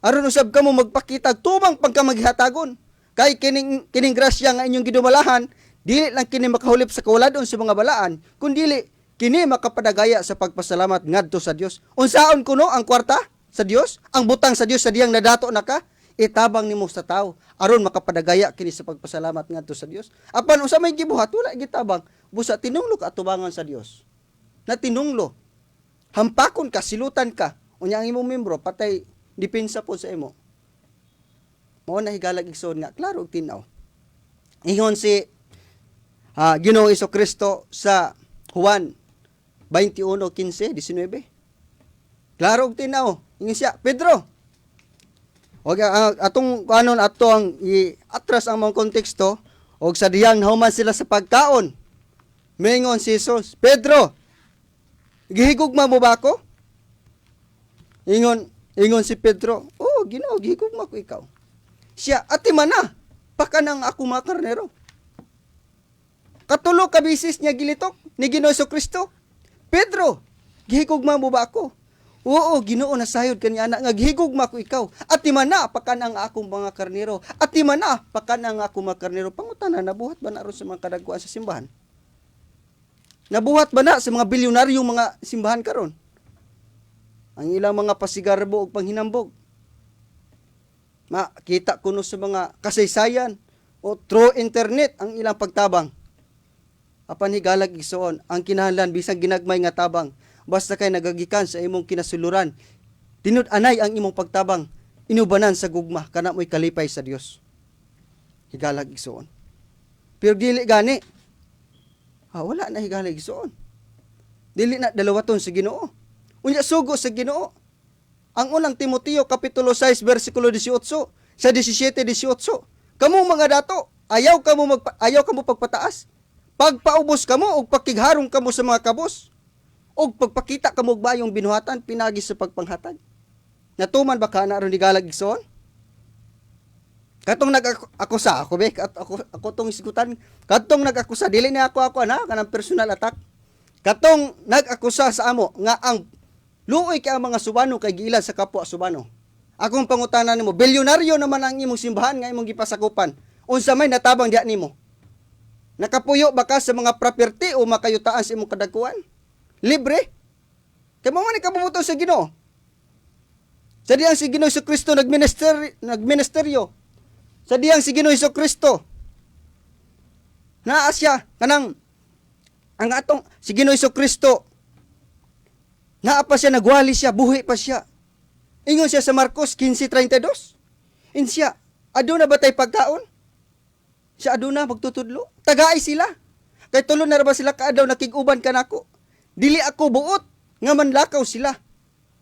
aron usab kamo magpakita tubang pagkamaghihatagon. Kay kining grasya nga inyong gidumalahan, dili lang kini makahulip sa kawaladon sa mga balaan, kundi kini makapadagaya sa pagpasalamat ngadto sa Dios. Unsaon kuno ang kwarta sa Dios? Ang butang sa Dios sa diyang nadato na ka, itabang nimo sa tao aron makapadagaya kini sa pagpasalamat ngadto sa Dios. Apan usa may gibuhat wala gitabang, busa tinunglo ka atubangan sa Dios. Na tinunglo. Hampakon ka, silutan ka. Unya ang imong membro patay depensa po sa imo. Mao na higalag igsoon nga klaro og tin-aw. Ingon si Ginoong Kristo sa Juan 21:15-19. Klaro og tin-aw. Ingon siya, Pedro. Og atong kanon ato ang i-atras ang mga konteksto og sa diyang nahuman sila sa pagkaon. Mingon si Jesus, Pedro, gihigugma mo ba ako? Ingon si Pedro, oh, Ginoo, gihigugma ko ikaw. Siya, ati man na, pakanang ako mga karnero. Katulo ka bisis niya gilitok ni Ginoo Kristo. Pedro, gihigugma mo ba ako? Oo, Ginoo, nasayod kaniya na nga gihigugma ko ikaw. Ati man na, pakanang akong mga karnero. Ati man na, pakanang akong mga karnero. Pangutana, nabuhat ba na ron sa mga kadagkuan sa simbahan? Nabuhat ba na sa mga bilyonaryong mga simbahan karon? Ang ilang mga pasigarbo o panghinambog. Makita kuno sa mga kasaysayan o through internet ang ilang pagtabang. Apan higalag igsoon, ang kinahanglan bisag ginagmay nga tabang, basta kay nagagikan sa imong kinasuluran. Tinud-anay ang imong pagtabang, inubanan sa gugma kana mo'y kalipay sa Dios. Higalag igsoon. Pero dili gani. Wala na higalag igsoon. Dili na dalawaton sa Ginoo. Unya sugo sa Ginoo. Ang unang Timoteo kapitulo 6 bersikulo 18 sa 17-18. Kamo mga dato, ayaw kamo pagpataas. Pagpaubos kamo og pakigharong kamo sa mga kabos. Og pagpakita kamo og bayong binuhatan pinagi sa pagpanghatag. Natuman ba ka na ron higalag igsoon? Katong nag-akusa ako be, ako tong isgutan. Katong nag-akusa dili na ako ana kanang personal attack. Katong nag-akusa sa amo nga ang luoy kay ang mga subano kay giilan sa kapwa subano. Akong pangutanan nimo, bilyonaryo naman ang imong simbahan nga imong gipasakupan. Unsa may natabang diha nimo? Nakapuyo ba ka sa mga property o makayutaan sa imong kadagkuan? Libre? Kay mo man ikabubuto sa Ginoo. Sa diyang si Ginoo Kristo nagministeryo. Sa diyang si Ginoo Kristo. Naa siya kanang ang atong si Ginoo Kristo. Naa pa siya, nagwali siya, buhi pa siya. Ingon siya sa Marcos 15:32. Siya, aduna ba tay pagkaon? Siya aduna magtutudlo. Tagaay sila. Kay tulo na ra ba sila kaadlaw nakig-uban kanako? Dili ako buot nga manlakaw sila.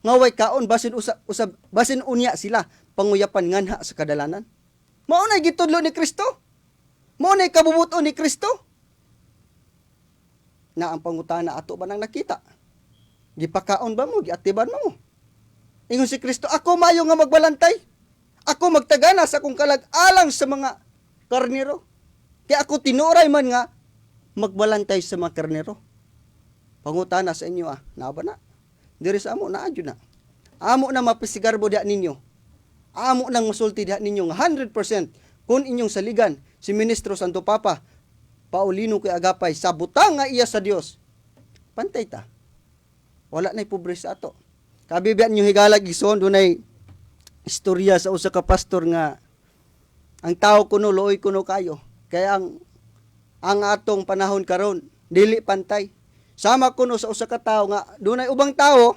Nga way kaon basin usab basin unya sila panguyapan nganha sa kadalanan. Mao na gitudlo ni Kristo. Mao na kabubuton ni Kristo. Na ang pangutana ato ba nang nakita? Gipakaon ba mo? Giatiban mo? Ingon si Kristo, ako mayo nga magbalantay. Ako magtagana sa akong kalag-alang sa mga karnero. Kaya ako tinuray man nga magbalantay sa mga karnero. Pangutana sa inyo naa ba na? Diri sa amo, naadyo na. Amo na mapisigarbo diha ninyo. Amo nang masulti diha ninyo nga 100% kung inyong saligan si Ministro Santo Papa Paulino kay Agapay sa butang nga iya sa Dios. Pantay ta. Wala na'y pobre sa ato. Kabibian nyo higalag igsoon, dunay istorya sa usa ka pastor nga ang tao kuno looy kuno kayo. Kaya ang atong panahon karon dili pantay. Sama kuno sa usa ka tawo nga dunay ubang tawo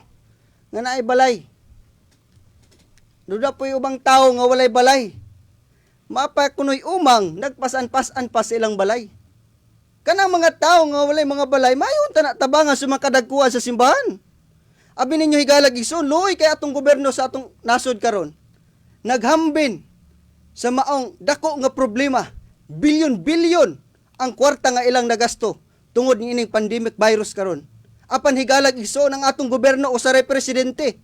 nga naay balay. Duda po'y ubang tawo nga walay balay. Mapa kuno'y umang nagpasan-pasan pa sa ilang balay. Kanang mga tao nga walay mga balay, mayon ta na tabangan sa mga kadagkuan sa simbahan. Abi ninyo higalag igsoon, luoy kay atong gobyerno sa atong nasod karon. Naghambin sa maong dako nga problema, bilyon-bilyon ang kwarta nga ilang nagasto tungod ng ining pandemic virus karon. Apan higalag igsoon ang atong gobyerno usaray presidente.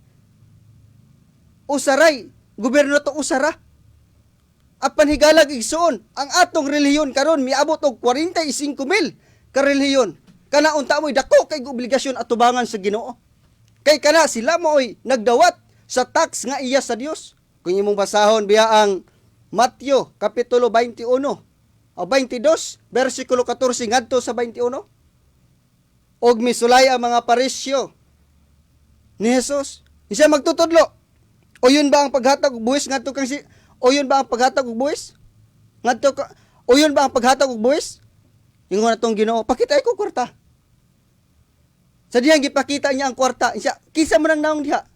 Usaray, gobyerno to usara. Apan higalag igsoon ang atong relihiyon karon miabot og 45,000 ka relihiyon. Kana unta mo'y dako kay obligasyon atubangan sa Ginoo. Kay kana sila mo'y nagdawat sa tax nga iya sa Dios. Kung imong basahon biya ang Mateo kapitulo 21 o 22 bersikulo 14 ngadto sa 21. Og misulay ang mga parisyo ni Jesus. Isa magtutudlo. O yun ba ang paghatag og buhis ngadto kang si o yun ba ang paghatag og buhis? Ngadto ka o yun ba ang paghatag og buhis? Ingon natong Ginoo, pakita ko kwarta. Sa diyang gipakita niya ang kwarta, siya kisa man ang naong diha.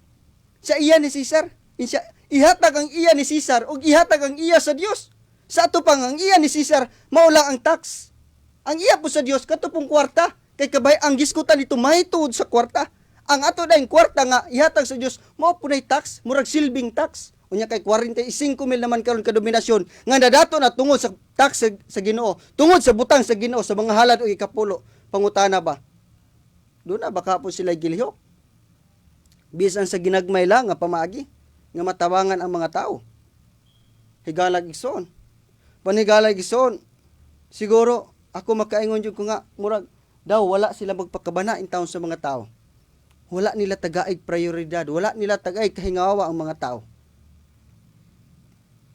Sa iya ni Caesar, siya ihatag ang iya ni Caesar ug ihatag ang iya sa Dios. Sa ato pang ang iya ni Caesar mao lang ang tax. Ang iya po sa Dios kato pong kwarta. Kay kabay ang giskutan dito mahituod sa kwarta. Ang ato daing kwarta nga ihatag sa Dios mao punay tax, murag silbing tax. Unya kay 45,000 naman karon ka dominasyon nga nadato na tungod sa tax sa Ginoo, tungod sa butang sa Ginoo sa mga halad o ikapulo. Pangutana ba? Doon na baka po sila gilihok. Bisan sa ginagmay lang nga pamaagi. nga matabangan ang mga tao. Higalag igsoon. Panigalag igsoon. Siguro ako makaingon jud ko nga murag daw wala sila magpakabana in taon sa mga tao. Wala nila tagaig prioridad, wala nila tagaig kahingawa ang mga tao.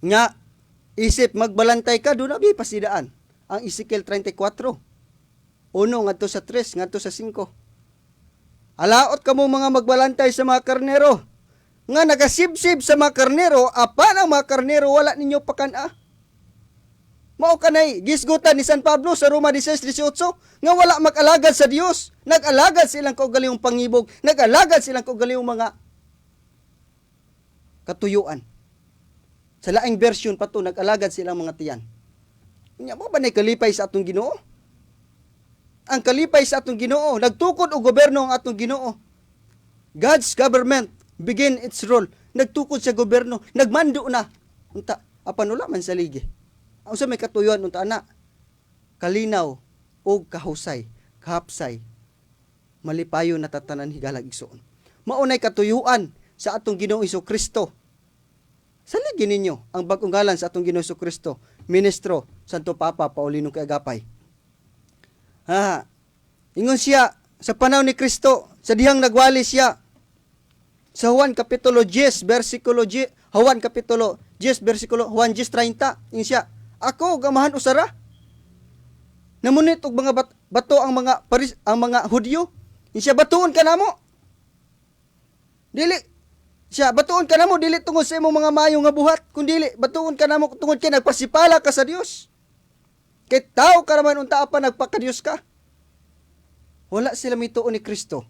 Nga isip magbalantay ka do na bi pasidaan. Ang Ezekiel 34. Uno ngadto sa 3 ngadto sa 5. Alaot kamo mga magbalantay sa mga karnero. Nga nagasibsib sa mga karnero, apan ang mga karnero wala ninyo pakana. Mao kanay gisgutan ni San Pablo sa Roma 16:18 nga wala mag-alagad sa Dios. Nag-alagad silang kaugalingong pangibog, nag-alagad silang kaugalingong mga katuyuan. Sa laing version pa to, nag-alagad silang mga tiyan. Nya mo ba nay kalipay sa atong Ginoo? Ang kalipay sa atong Ginoo, nagtukod og gobyerno ang atong Ginoo. God's government begin its role. Nagtukod sa gobyerno, nagmando na. Unta apan wala man sa ligi. Ang sa may katuyon unta ana, kalinaw og kahusay, kahapsay, malipayo na tatanan higalag igsoon. Maunay katuyuan sa atong Ginoong Hesukristo. Saligin ninyo ang bag-ong ngalan sa atong Ginoong Hesukristo, Ministro Santo Papa Paulino Kaagapay. Ingon siya sa panahon ni Kristo, sa dihang nagwali siya sa Juan kapitulo 10 bersikulo 10, Juan kapitulo 10 bersikulo Juan 10:30, ingon siya, ako gamahan usara. Namunit og mga bato ang mga Hudyo. Siya batuon ka namo. Dili siya batuon ka namo dili tungod sa imong mga maayo nga buhat, kundi batuon ka namo tungod kay nagpasipala ka sa Dios. Kay tao ka naman unta pa nagpakadiyos ka. Wala sila mituon ni Kristo.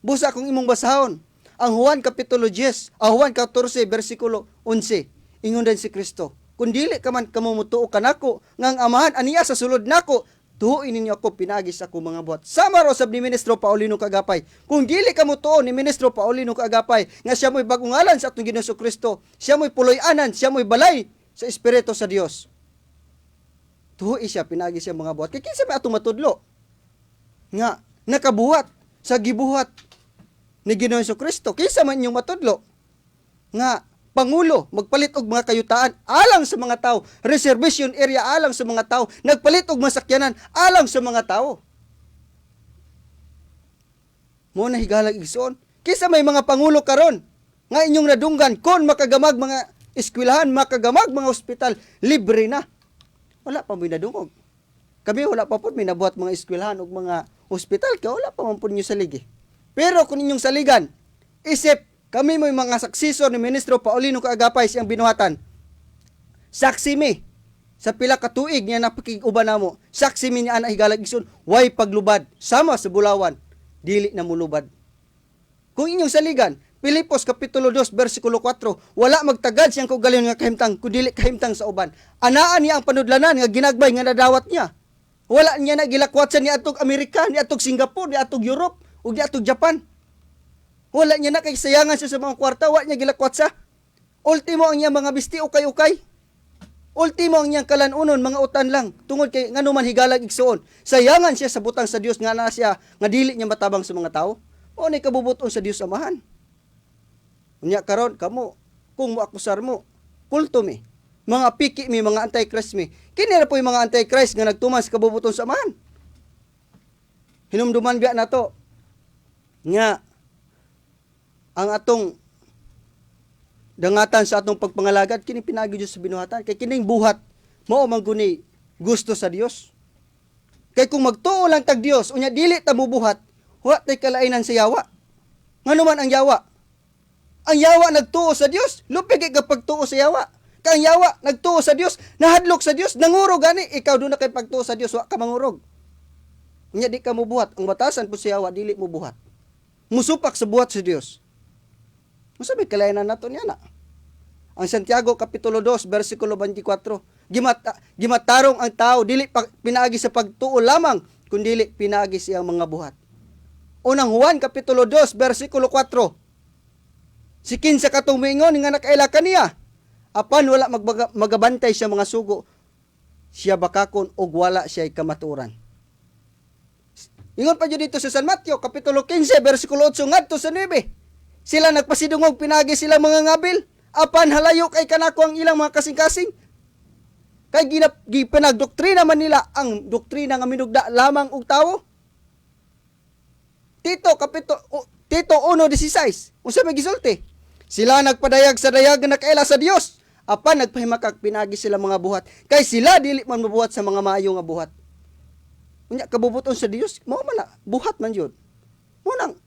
Busa akong imong basahon ang Juan kapitulo 10, Juan 14 bersikulo 11. Ingon din si Kristo, kung dili ka man kamumutuo kanako ngang amahan aniya sa sulod nako, tuhuin ninyo ako pinagis ako mga buhat. Sama ro sab ni Ministro Paulino Kaagapay. Kung dili ka mutuo ni Ministro Paulino Kaagapay nga siya mo'y bagong ngalan sa atong Ginoong Kristo, siya mo'y puloy-anan, siya mo'y balay sa Espiritu sa Dios. Tuhui siya pinagis siya mga buhat. Kay kinsa may atong matudlo nga nakabuhat sa gibuhat ni Ginoong Kristo. Kinsa man inyong matudlo nga Pangulo, magpalit og mga kayutaan alang sa mga tao, reservation area alang sa mga tao, nagpalit og masakyanan alang sa mga tao. Mo na higalag igsoon. Kisa may mga pangulo karon nga inyong nadunggan kon makagamag mga eskwelahan, makagamag mga ospital, libre na. Wala pa may nadungog. Kami wala pa po may nabuhat mga eskwelahan ug mga ospital, kaya wala pa man po ninyo saligi. Pero kung inyong saligan, isip kami may mga saksisor ni Ministro Paulino Kaagapay siyang binuhatan. Saksi mi sa pila ka tuig niya napakig-uban namo. Saksi mi niya ana higalag igsoon, way paglubad sama sa bulawan, dili na mulubad. Kung inyong saligan, Pilipos kapitulo 2 bersikulo 4, wala magtagad siyang kaugalingon nga kahimtang kundi kahimtang sa uban. Anaan niya ang panudlanan nga ginagbay nga nadawat niya. Wala niya na gilakwatsan ni atog Amerika, ni atog Singapore, ni atog Europe, ug ni atog Japan. Wala niya na kay sayangan siya sa mga kwarta, wala niya gilakwat sa. Ultimo ang niya mga bisti ukay-ukay. Ultimo ang niyang kalanunon mga utan lang tungod kay ngano man higalag igsoon. Sayangan siya sa butang sa Dios nga na siya nga dili niya matabang sa mga tao. O ni kabubuton sa Dios Amahan. Unya karon kamo kung moakusar mo, kulto mi, mga piki mi, mga anti-Christ mi. Kini ra po yung mga anti-Christ nga nagtuman sa kabubuton sa Amahan. Hinumduman biya na to nga ang atong dangatan sa atong pagpangalagad kini pinagi Dios sa binuhatan kay kining buhat mao man guni gusto sa Dios. Kay kung magtuo lang tag Dios unya dili ta mobuhat, wa tay kalainan sa yawa. Ngano man ang yawa? Ang yawa nagtuo sa Dios, lupig kay kapag tuo sa yawa. Kay ang yawa nagtuo sa Dios, nahadlok sa Dios, nangurog gani ikaw do na kay pagtuo sa Dios wa ka mangurog. Unya di ka mobuhat, ang batasan po sa yawa dili mobuhat. Musupak sa buhat sa Dios. Masabi kalainan nato niya na. Ang Santiago kapitulo 2 bersikulo 24, gimatarong ang tao dili pinaagi sa pagtuo lamang kundi dili pinaagi sa mga buhat. Unang Juan kapitulo 2 bersikulo 4. Si kinsa katong moingon nga nakaila kaniya, apan wala magabantay siya mga sugo, siya bakakon og wala siya kamaturan. Ingon pa jud dito sa San Mateo kapitulo 15 bersikulo 8 ngadto sa 9. Sila nagpasidungog, pinagi sila mga ngabil. Apan halayo kay kanako ang ilang mga kasing-kasing. Kay ginagdoktrina man nila ang doktrina nga minugda lamang og tawo. Tito 1:16. Unsa may gisulti? Sila nagpadayag sa dayag nga nakaila sa Dios. Apan nagpahimakak pinagi sila mga buhat. Kay sila dili man mabuhat sa mga maayo nga buhat. Unya kabubuton sa Dios, mao man na buhat man yun. Mo nang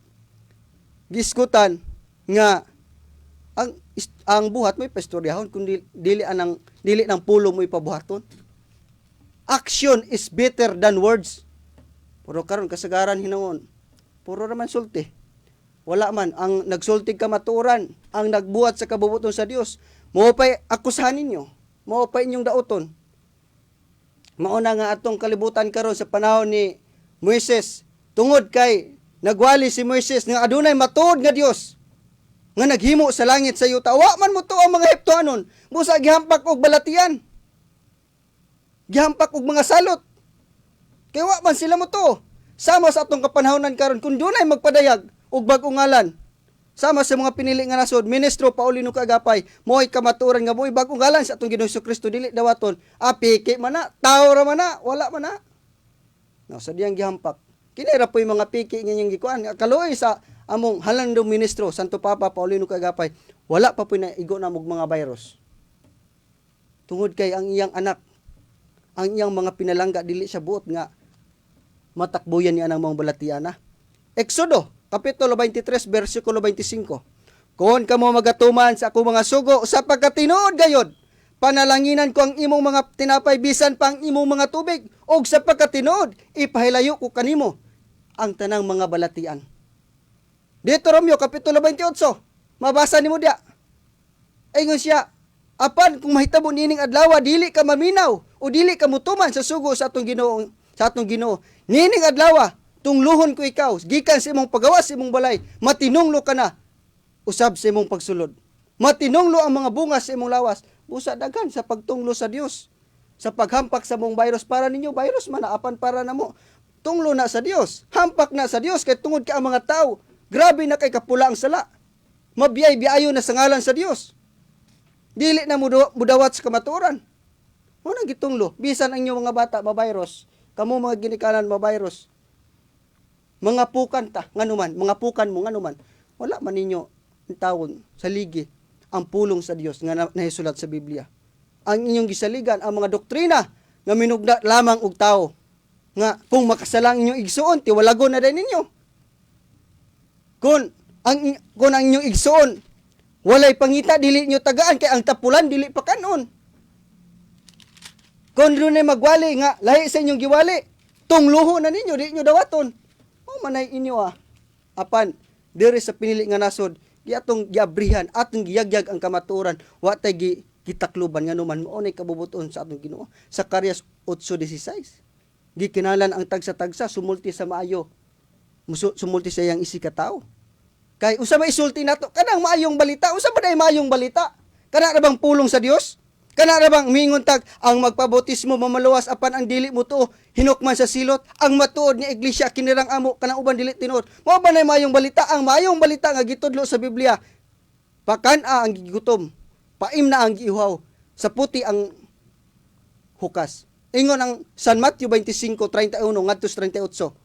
giskutan nga ang buhat mo ipastoryahon kundi dili ng pulo mo ipabuhaton. Action is better than words. Puro karon kasagaran hinangon. Puro raman sulti. Wala man ang nagsultig kamatuoran, ang nagbuhat sa kabubuton sa Dios. Mao pay akusahan ninyo. Mao pay inyong daoton. Mauna nga atong kalibutan karon sa panahon ni Moises, tungod kay nagwali si Moises nga adunay matuod nga Dios nga naghimo sa langit sa yuta. Wa man mo to ang mga Heptoanon. Busa gihampak og balatian. Gihampak og mga salot. Kay wa man sila mo to. Sama sa atong kapanahonan karon kun dunay magpadayag og bag-ong ngalan. Sama sa mga pinili nga nasod, Ministro Paulino Kagapay, mo'y kamaturan nga mo'y bag-ong ngalan sa atong Ginoong Kristo dili dawaton. Piki man na, tao ra man na, wala man na. No, sa diyang gihampak. Kini ra po'y mga piki nga inyong gikuan. Kaluoy sa among halandong ministro, Santo Papa Paulino Kagapay, wala pa po'y naigo na mog mga virus. Tungod kay ang iyang anak, ang iyang mga pinalangga, dili siya buot nga matakbuyan niya ng mga balatiana. Exodo, Kapitulo 23, versikulo 25. Kung kamo magatuman sa akong mga sugo, sa pagkatinuod gayod, panalanginan ko ang imong mga tinapay, bisan pa ang imong mga tubig, o sa pagkatinuod, ipahilayo ko kanimo ang tanang mga balatian. Deuteronomio, Kapitulo 28, mabasa nimo dia. Ingon siya, apan kung mahitabo nining adlaw, dili ka maminaw, o dili ka mutuman sa sugo sa atong Ginoo, nining adlaw, tungluhon ko ikaw, gikan sa imong pagawas sa imong balay, matinunglo ka na, usab sa imong pagsulod. Matinunglo ang mga bunga sa imong lawas, busa daghan sa pagtunglo sa Dios. Sa paghampak sa mong virus, para ninyo, virus man naapan para na mo. Tunglo na sa Dios, hampak na sa Dios, kay tungod ka ang mga tao, grabe na kay kapula ang sala. Mabiyay-biyayo na sa ngalan sa Dios. Dili na mudawat sa kamaturan. Muna gitunglo, bisan ang inyong mga bata, ma-virus, kamo mga ginikanan, ma-virus. Mga pukan ta, nganuman, mga pukan mo, nganuman, wala man ninyo ang tawon sa ligi ang pulong sa Dios nga nahisulat sa Biblia. Ang inyong gisaligan, ang mga doktrina nga minugda lamang og tao, nga kung makasalang inyong igsuon, tiwalagon na din ninyo. Kung ang inyong igsuon, walay pangita, dili nyo tagaan, kay ang tapulan, dili pa kanon. Kung doon ay magwali nga, lahi sa inyong giwali, tungluho na ninyo, di nyo dawaton. O manay inyo apan, diri sa pinili nga nasod, di atong giabrihan, atong giyagyag ang kamaturan, wa tay gitakluban nga numan, maunay kabubuton sa atong Ginoo. Sa Karyas 8:16, gikinalan ang tagsa-tagsa, sumulti sa maayo, sumulti sa iyang isi ka tao. Kay usa may isulti nato, kanang maayong balita, usa ba day maayong balita? Kana ra bang pulong sa Dios? Kana ra bang mingon tag ang magpabautismo mamaluwas apan ang dili mo tuo hinukman sa silot, ang matuod ni iglesia kinirang amo kanang uban dili tinuod. Mao ba nay maayong balita? Ang maayong balita nga gitudlo sa Biblia, pakan-a ang gigutom, paim na ang giihaw, sa puti ang hukas. Ingon ang San Matthew 25:31 ngadto 38.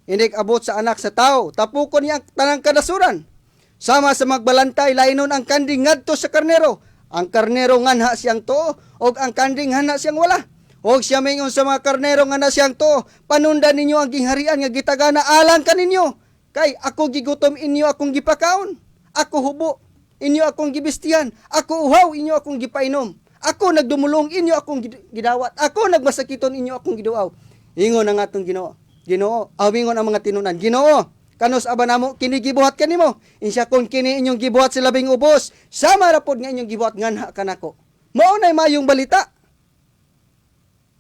Hindi abot sa anak sa tao, tapukon niya ang tanang kanasuran. Sama sa magbalantay, lainon ang kanding ngadto sa karnero. Ang karnero nganha siyang to, og ang kanding hana siyang wala. Og siya mingon sa mga karnero nga na siyang to, panundan ninyo ang gingharian nga gitagana alang kaninyo. Kay ako gigutom, inyo akong gipakaon. Ako hubo, inyo akong gibistihan. Ako uhaw, inyo akong gipainom. Ako nagdumulong, inyo akong gidawat. Ako nagmasakiton, inyo akong giduaw. Ingon ang atong Ginoo. Awingon ang mga tinunan. Ginoo, kanos aba namo kini gibuhat kanimo. Insya kung kini inyong gibuhat sa labing ubos, sama ra pod nga inyong gibuhat nganha kanako. Mao nay mayong balita.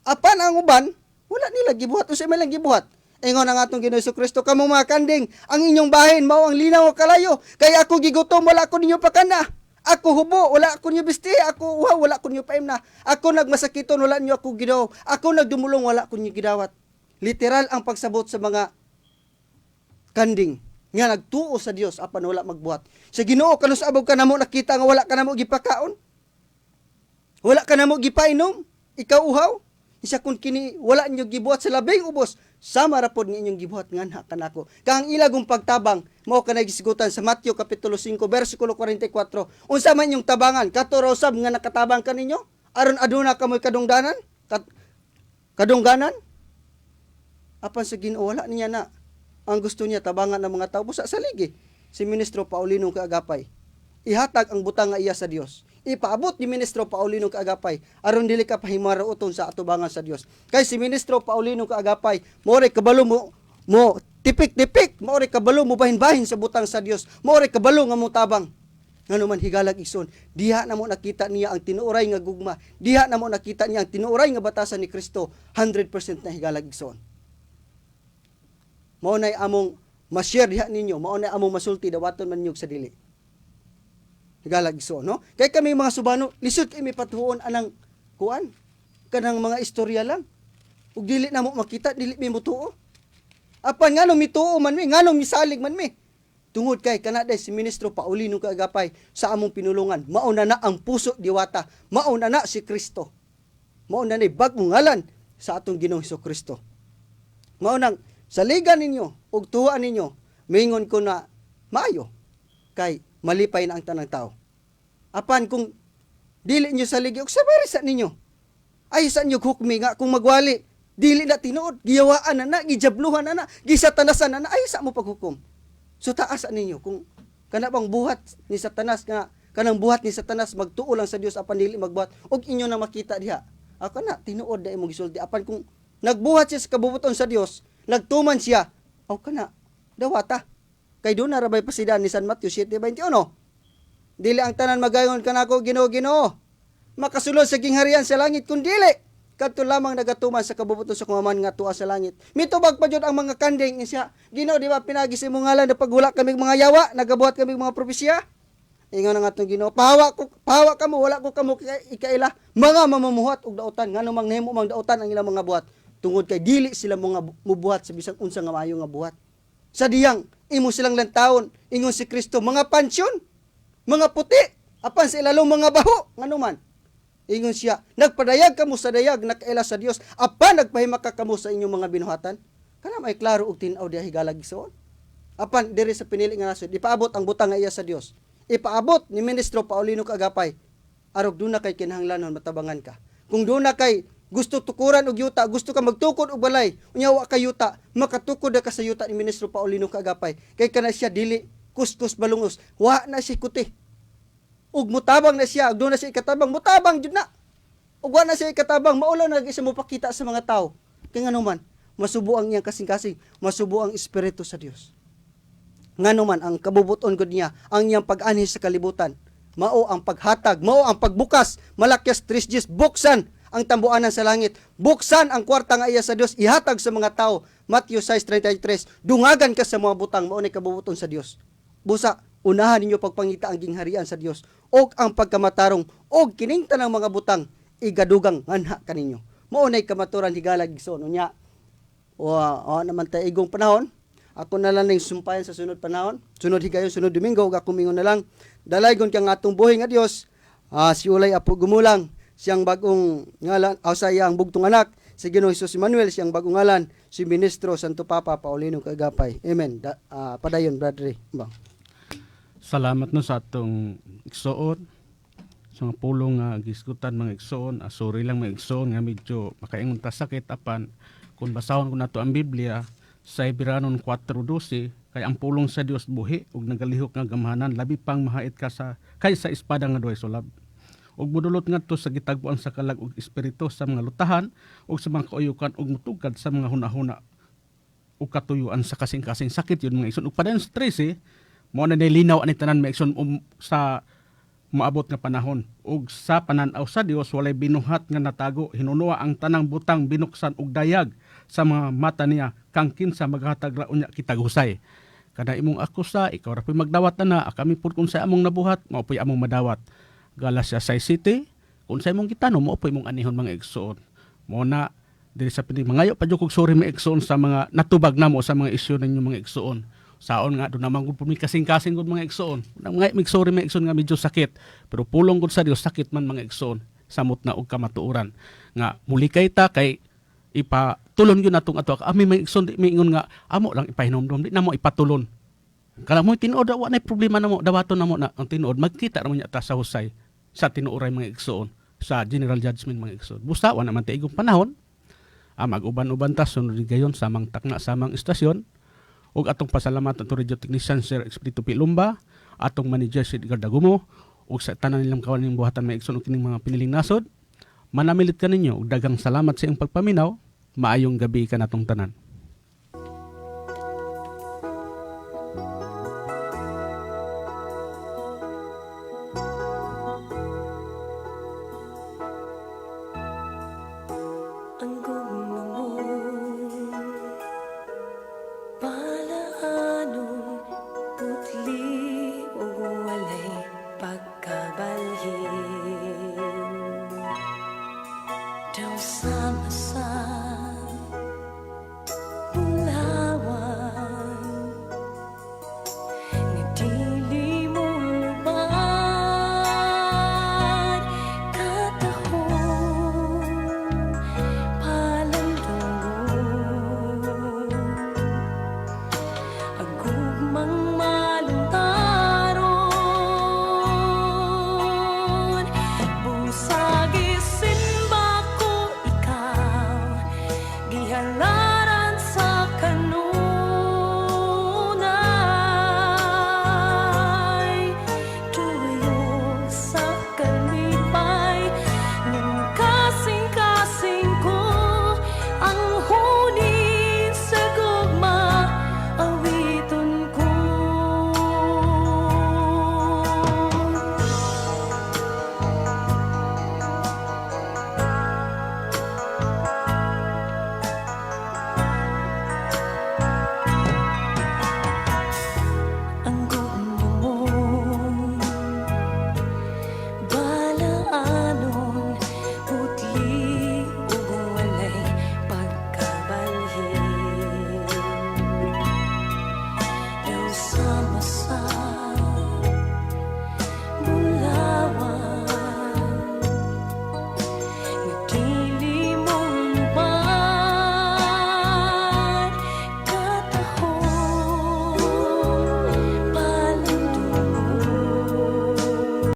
Apan ang uban, wala nila gibuhat usa man lang gibuhat. Ingon ang atong Ginoong Kristo, kamo mga kanding, ang inyong bahin mao ang linaw kalayo. Kay ako gigutom, wala ko ninyo pakana. Ako hubo, wala ko ninyo bisti. Ako uhaw, wala ko ninyo paimna. Ako nagmasakiton, wala ninyo ako gidaw. Ako nagdumulong, wala ko ninyo gidawat. Literal ang pagsabot sa mga kanding. nga nagtuo sa Dios apan wala magbuhat. Sa Ginoo kanus abog ka namo nakita nga wala ka namo gipakaon. Wala ka namo gipainom, ikaw uhaw. Isa kun kini wala niyo gibuhat sa labing ubos, sama ra pod nga inyong gibuhat nganha kanako. Kang ilagong pagtabang mao kanay gisigutan sa Mateo kapitulo 5 bersikulo 44. Unsa man inyong tabangan? Katuro usab nga nakatabang kaninyo aron aduna kamoy kadungdanan? Kadungganan? Apan sa Ginoo wala niya na. Ang gusto niya tabangan ng mga tao busa sa ligi. Si Ministro Paulino Kaagapay. Ihatag ang butang nga iya sa Dios. Ipaabot ni Ministro Paulino Kaagapay aron dili ka pahimaruoton sa atubangan sa Dios. Kay si Ministro Paulino Kaagapay, mo'y kabalo mo tipik-tipik, mo'y kabalo mo bahin-bahin sa butang sa Dios. Mo'y kabalo nga mo tabang. Ngano man higalag igsoon, diha na mo nakita niya ang tinuoray nga gugma. Diha na mo nakita niya ang tinuoray nga batasan ni Kristo, 100% na higalag igsoon. Mao nay among ma-share diha ninyo, mao nay among masulti dawaton man nyug sa dili. Higalag igsoon, no? Kay kami mga subano, lisod kay may patuon anang kuan, kanang mga istorya lang. Ug dili na mo makita, dili mi mutuo. Apan ngano mituo man mi, ngano misalig man mi. Tungod kay kanaday si Ministro Paulino Kaagapay sa among pinulungan, mauna na ang puso diwata, mauna na si Kristo. Mauna na bagong ngalan sa atong Ginoong Hesukristo. Maunang saligan ninyo ug tuwaan ninyo, mingon ko na maayo kay malipay na ang tanang tao. Apan kung dili nyo saligi og sabay sa ninyo. Ay sa inyo hukmi nga kung magwali, dili na tinuod, giyawaan na, gijabluhan na, gisatanasan na, ay sa mo paghukom. So taas ninyo kung kana bang buhat ni Satanas nga kanang buhat ni Satanas magtuo lang sa Dios apan dili magbuhat og inyo na makita diha. Ako na tinuod na imong gisulti apan kung nagbuhat siya sa kabubuton sa Dios, nagtuman siya, aw kana dawata. Kay do na rabay pasidan ni San Mateo 7:21. Dili ang tanan magayon kanako Ginoo. Makasulod sa gingharian sa langit kun dili kadto lamang nagatuman sa kabubuton sa kumaman nga tuwa sa langit. Mitubag pa jud ang mga kanding siya. Ginoo di ba pinagi sa imong ngalan na pagwala kami mga yawa, nagabuhat kami mga propesya. Ingon nga atong Ginoo, pahawa ka mo, wala ko kamo ikaila. Mga mamumuhat og dautan ngano mang nahimo mang dautan ang ilang mga buhat tungod kay dili sila mga mubuhat sa bisan unsa nga maayo nga buhat. Sa diyang imo silang lantawon, ingon si Kristo, mga pansyon, mga puti, apan sa ilalong mga baho, ngano man. Ingon siya, nagpadayag kamo sa dayag, nakaila sa Dios, apan nagpahimak kamo sa inyong mga binuhatan. Kana may klaro og tin-aw diha higalag igsoon. Apan diri sa pinili nga nasod, ipaabot ang butang nga iya sa Dios. Ipaabot ni Ministro Paulino Kaagapay, arog duna kay kinahanglanon matabangan ka. Kung duna kay gusto tukuran og yuta, gusto ka magtukod og balay, unya wa ka yuta, makatukod ka sa yuta ni Ministro Paulino Kaagapay. Kay kana siya dili kuskus balungos, wa na siya kuti. Ug mutabang na siya, ug doon na siya ikatabang, mutabang jud na. Ug wa na siya ikatabang, maulaw na isa mo pakita sa mga tao. Kaya ngano man, masubo ang iyang kasing-kasing, masubo ang espiritu sa Dios. Ngano man ang kabubuton gud niya, ang iyang pag-anhi sa kalibutan, mao ang paghatag, mao ang pagbukas, Malakias 3:10, buksan ang tambuanan sa langit, buksan ang kwarta nga iya sa Dios, ihatag sa mga tao. Matthew 6:33, dungagan ka sa mga butang, mao ni kabubuton sa Dios. Busa, unahan ninyo pagpangita ang gingharian sa Dios og ang pagkamatarong og kining tanang mga butang igadugang nganha kaninyo. Mao nay kamaturan higalag igsoon unya. Naman tay igong panahon. Ako na lang ning sumpayan sa sunod panahon. Sunod higayon, sunod Domingo ug ako mingon na lang dalaygon kang atong buhi nga Dios. Si Ulay Apo Gumulang, siyang bagong ngalan, sayang bugtong anak, si Ginoong Hesus Emmanuel, siyang bagong ngalan, si Ministro Santo Papa Paulino Kaagapay. Amen. Padayon, Brother. Bang. Salamat no sa atong igsoon. Sa mga pulong nga gisgutan mga igsoon, sorry lang mga igsoon nga medyo makaingon ta sakit apan kung basahon ko nato ang Biblia sa Hebreanon 4:12 kay ang pulong sa Dios buhi ug nagalihok nga gamhanan labi pang mahait ka sa kaysa espada nga duhay sulab. Ug budulot ngadto sa gitagpuan sa kalag ug espiritu sa mga lutahan ug sa mga kauyukan ug mutugkad sa mga hunahuna ug katuyuan sa kasing-kasing sakit yun mga igsoon. Ug padayon sa 13 mo na nilinaw ani tanan mga igsoon sa maabot nga panahon ug sa panan-aw sa Dios walay binuhat nga natago, hinunoa ang tanang butang binuksan ug dayag sa mga mata niya kang kinsa maghatag ra unya kitag husay. Kada imong akusa ikaw ra poy magdawat na kami pud kung sa among nabuhat mao poy among madawat. Galatia 6:7 kung sa imong gitanom mao poy imong anihon mga igsoon. Mo na diri sa pining mangayo pa jud kog sorry mga igsoon sa mga natubag namo sa mga isyu ninyo mga igsoon. Saon nga do naman gud mi kasing-kasing gud mga igsoon. Mga migsori mga igsoon nga medyo sakit, pero pulong gud sa Dios sakit man mga igsoon. Samot na og kamatuoran nga muli kay ta kay ipatulon yun natong ato. Ami mga igsoon di miingon nga amo lang ipahinomdom di na mo ipatulon. Kala mo tinuod wa na problema namo dawaton namo na ang tinuod magkita ra mo niya ta sa husay sa tinuoray mga igsoon sa general judgment mga igsoon. Busa wa naman ta igong panahon. Mag-uban-uban ta sunod gayon samang takna samang istasyon. Ug atong pasalamatan to Radio Technician Sir Espiritu Pilumba, atong manager si Edgar Dagumo, ug sa tanan nilang kawan ning buhatan may igsoon ug kining mga piniling nasod. Manamilit ka ninyo ug daghang salamat sa iyong pagpaminaw. Maayong gabi ka natong tanan.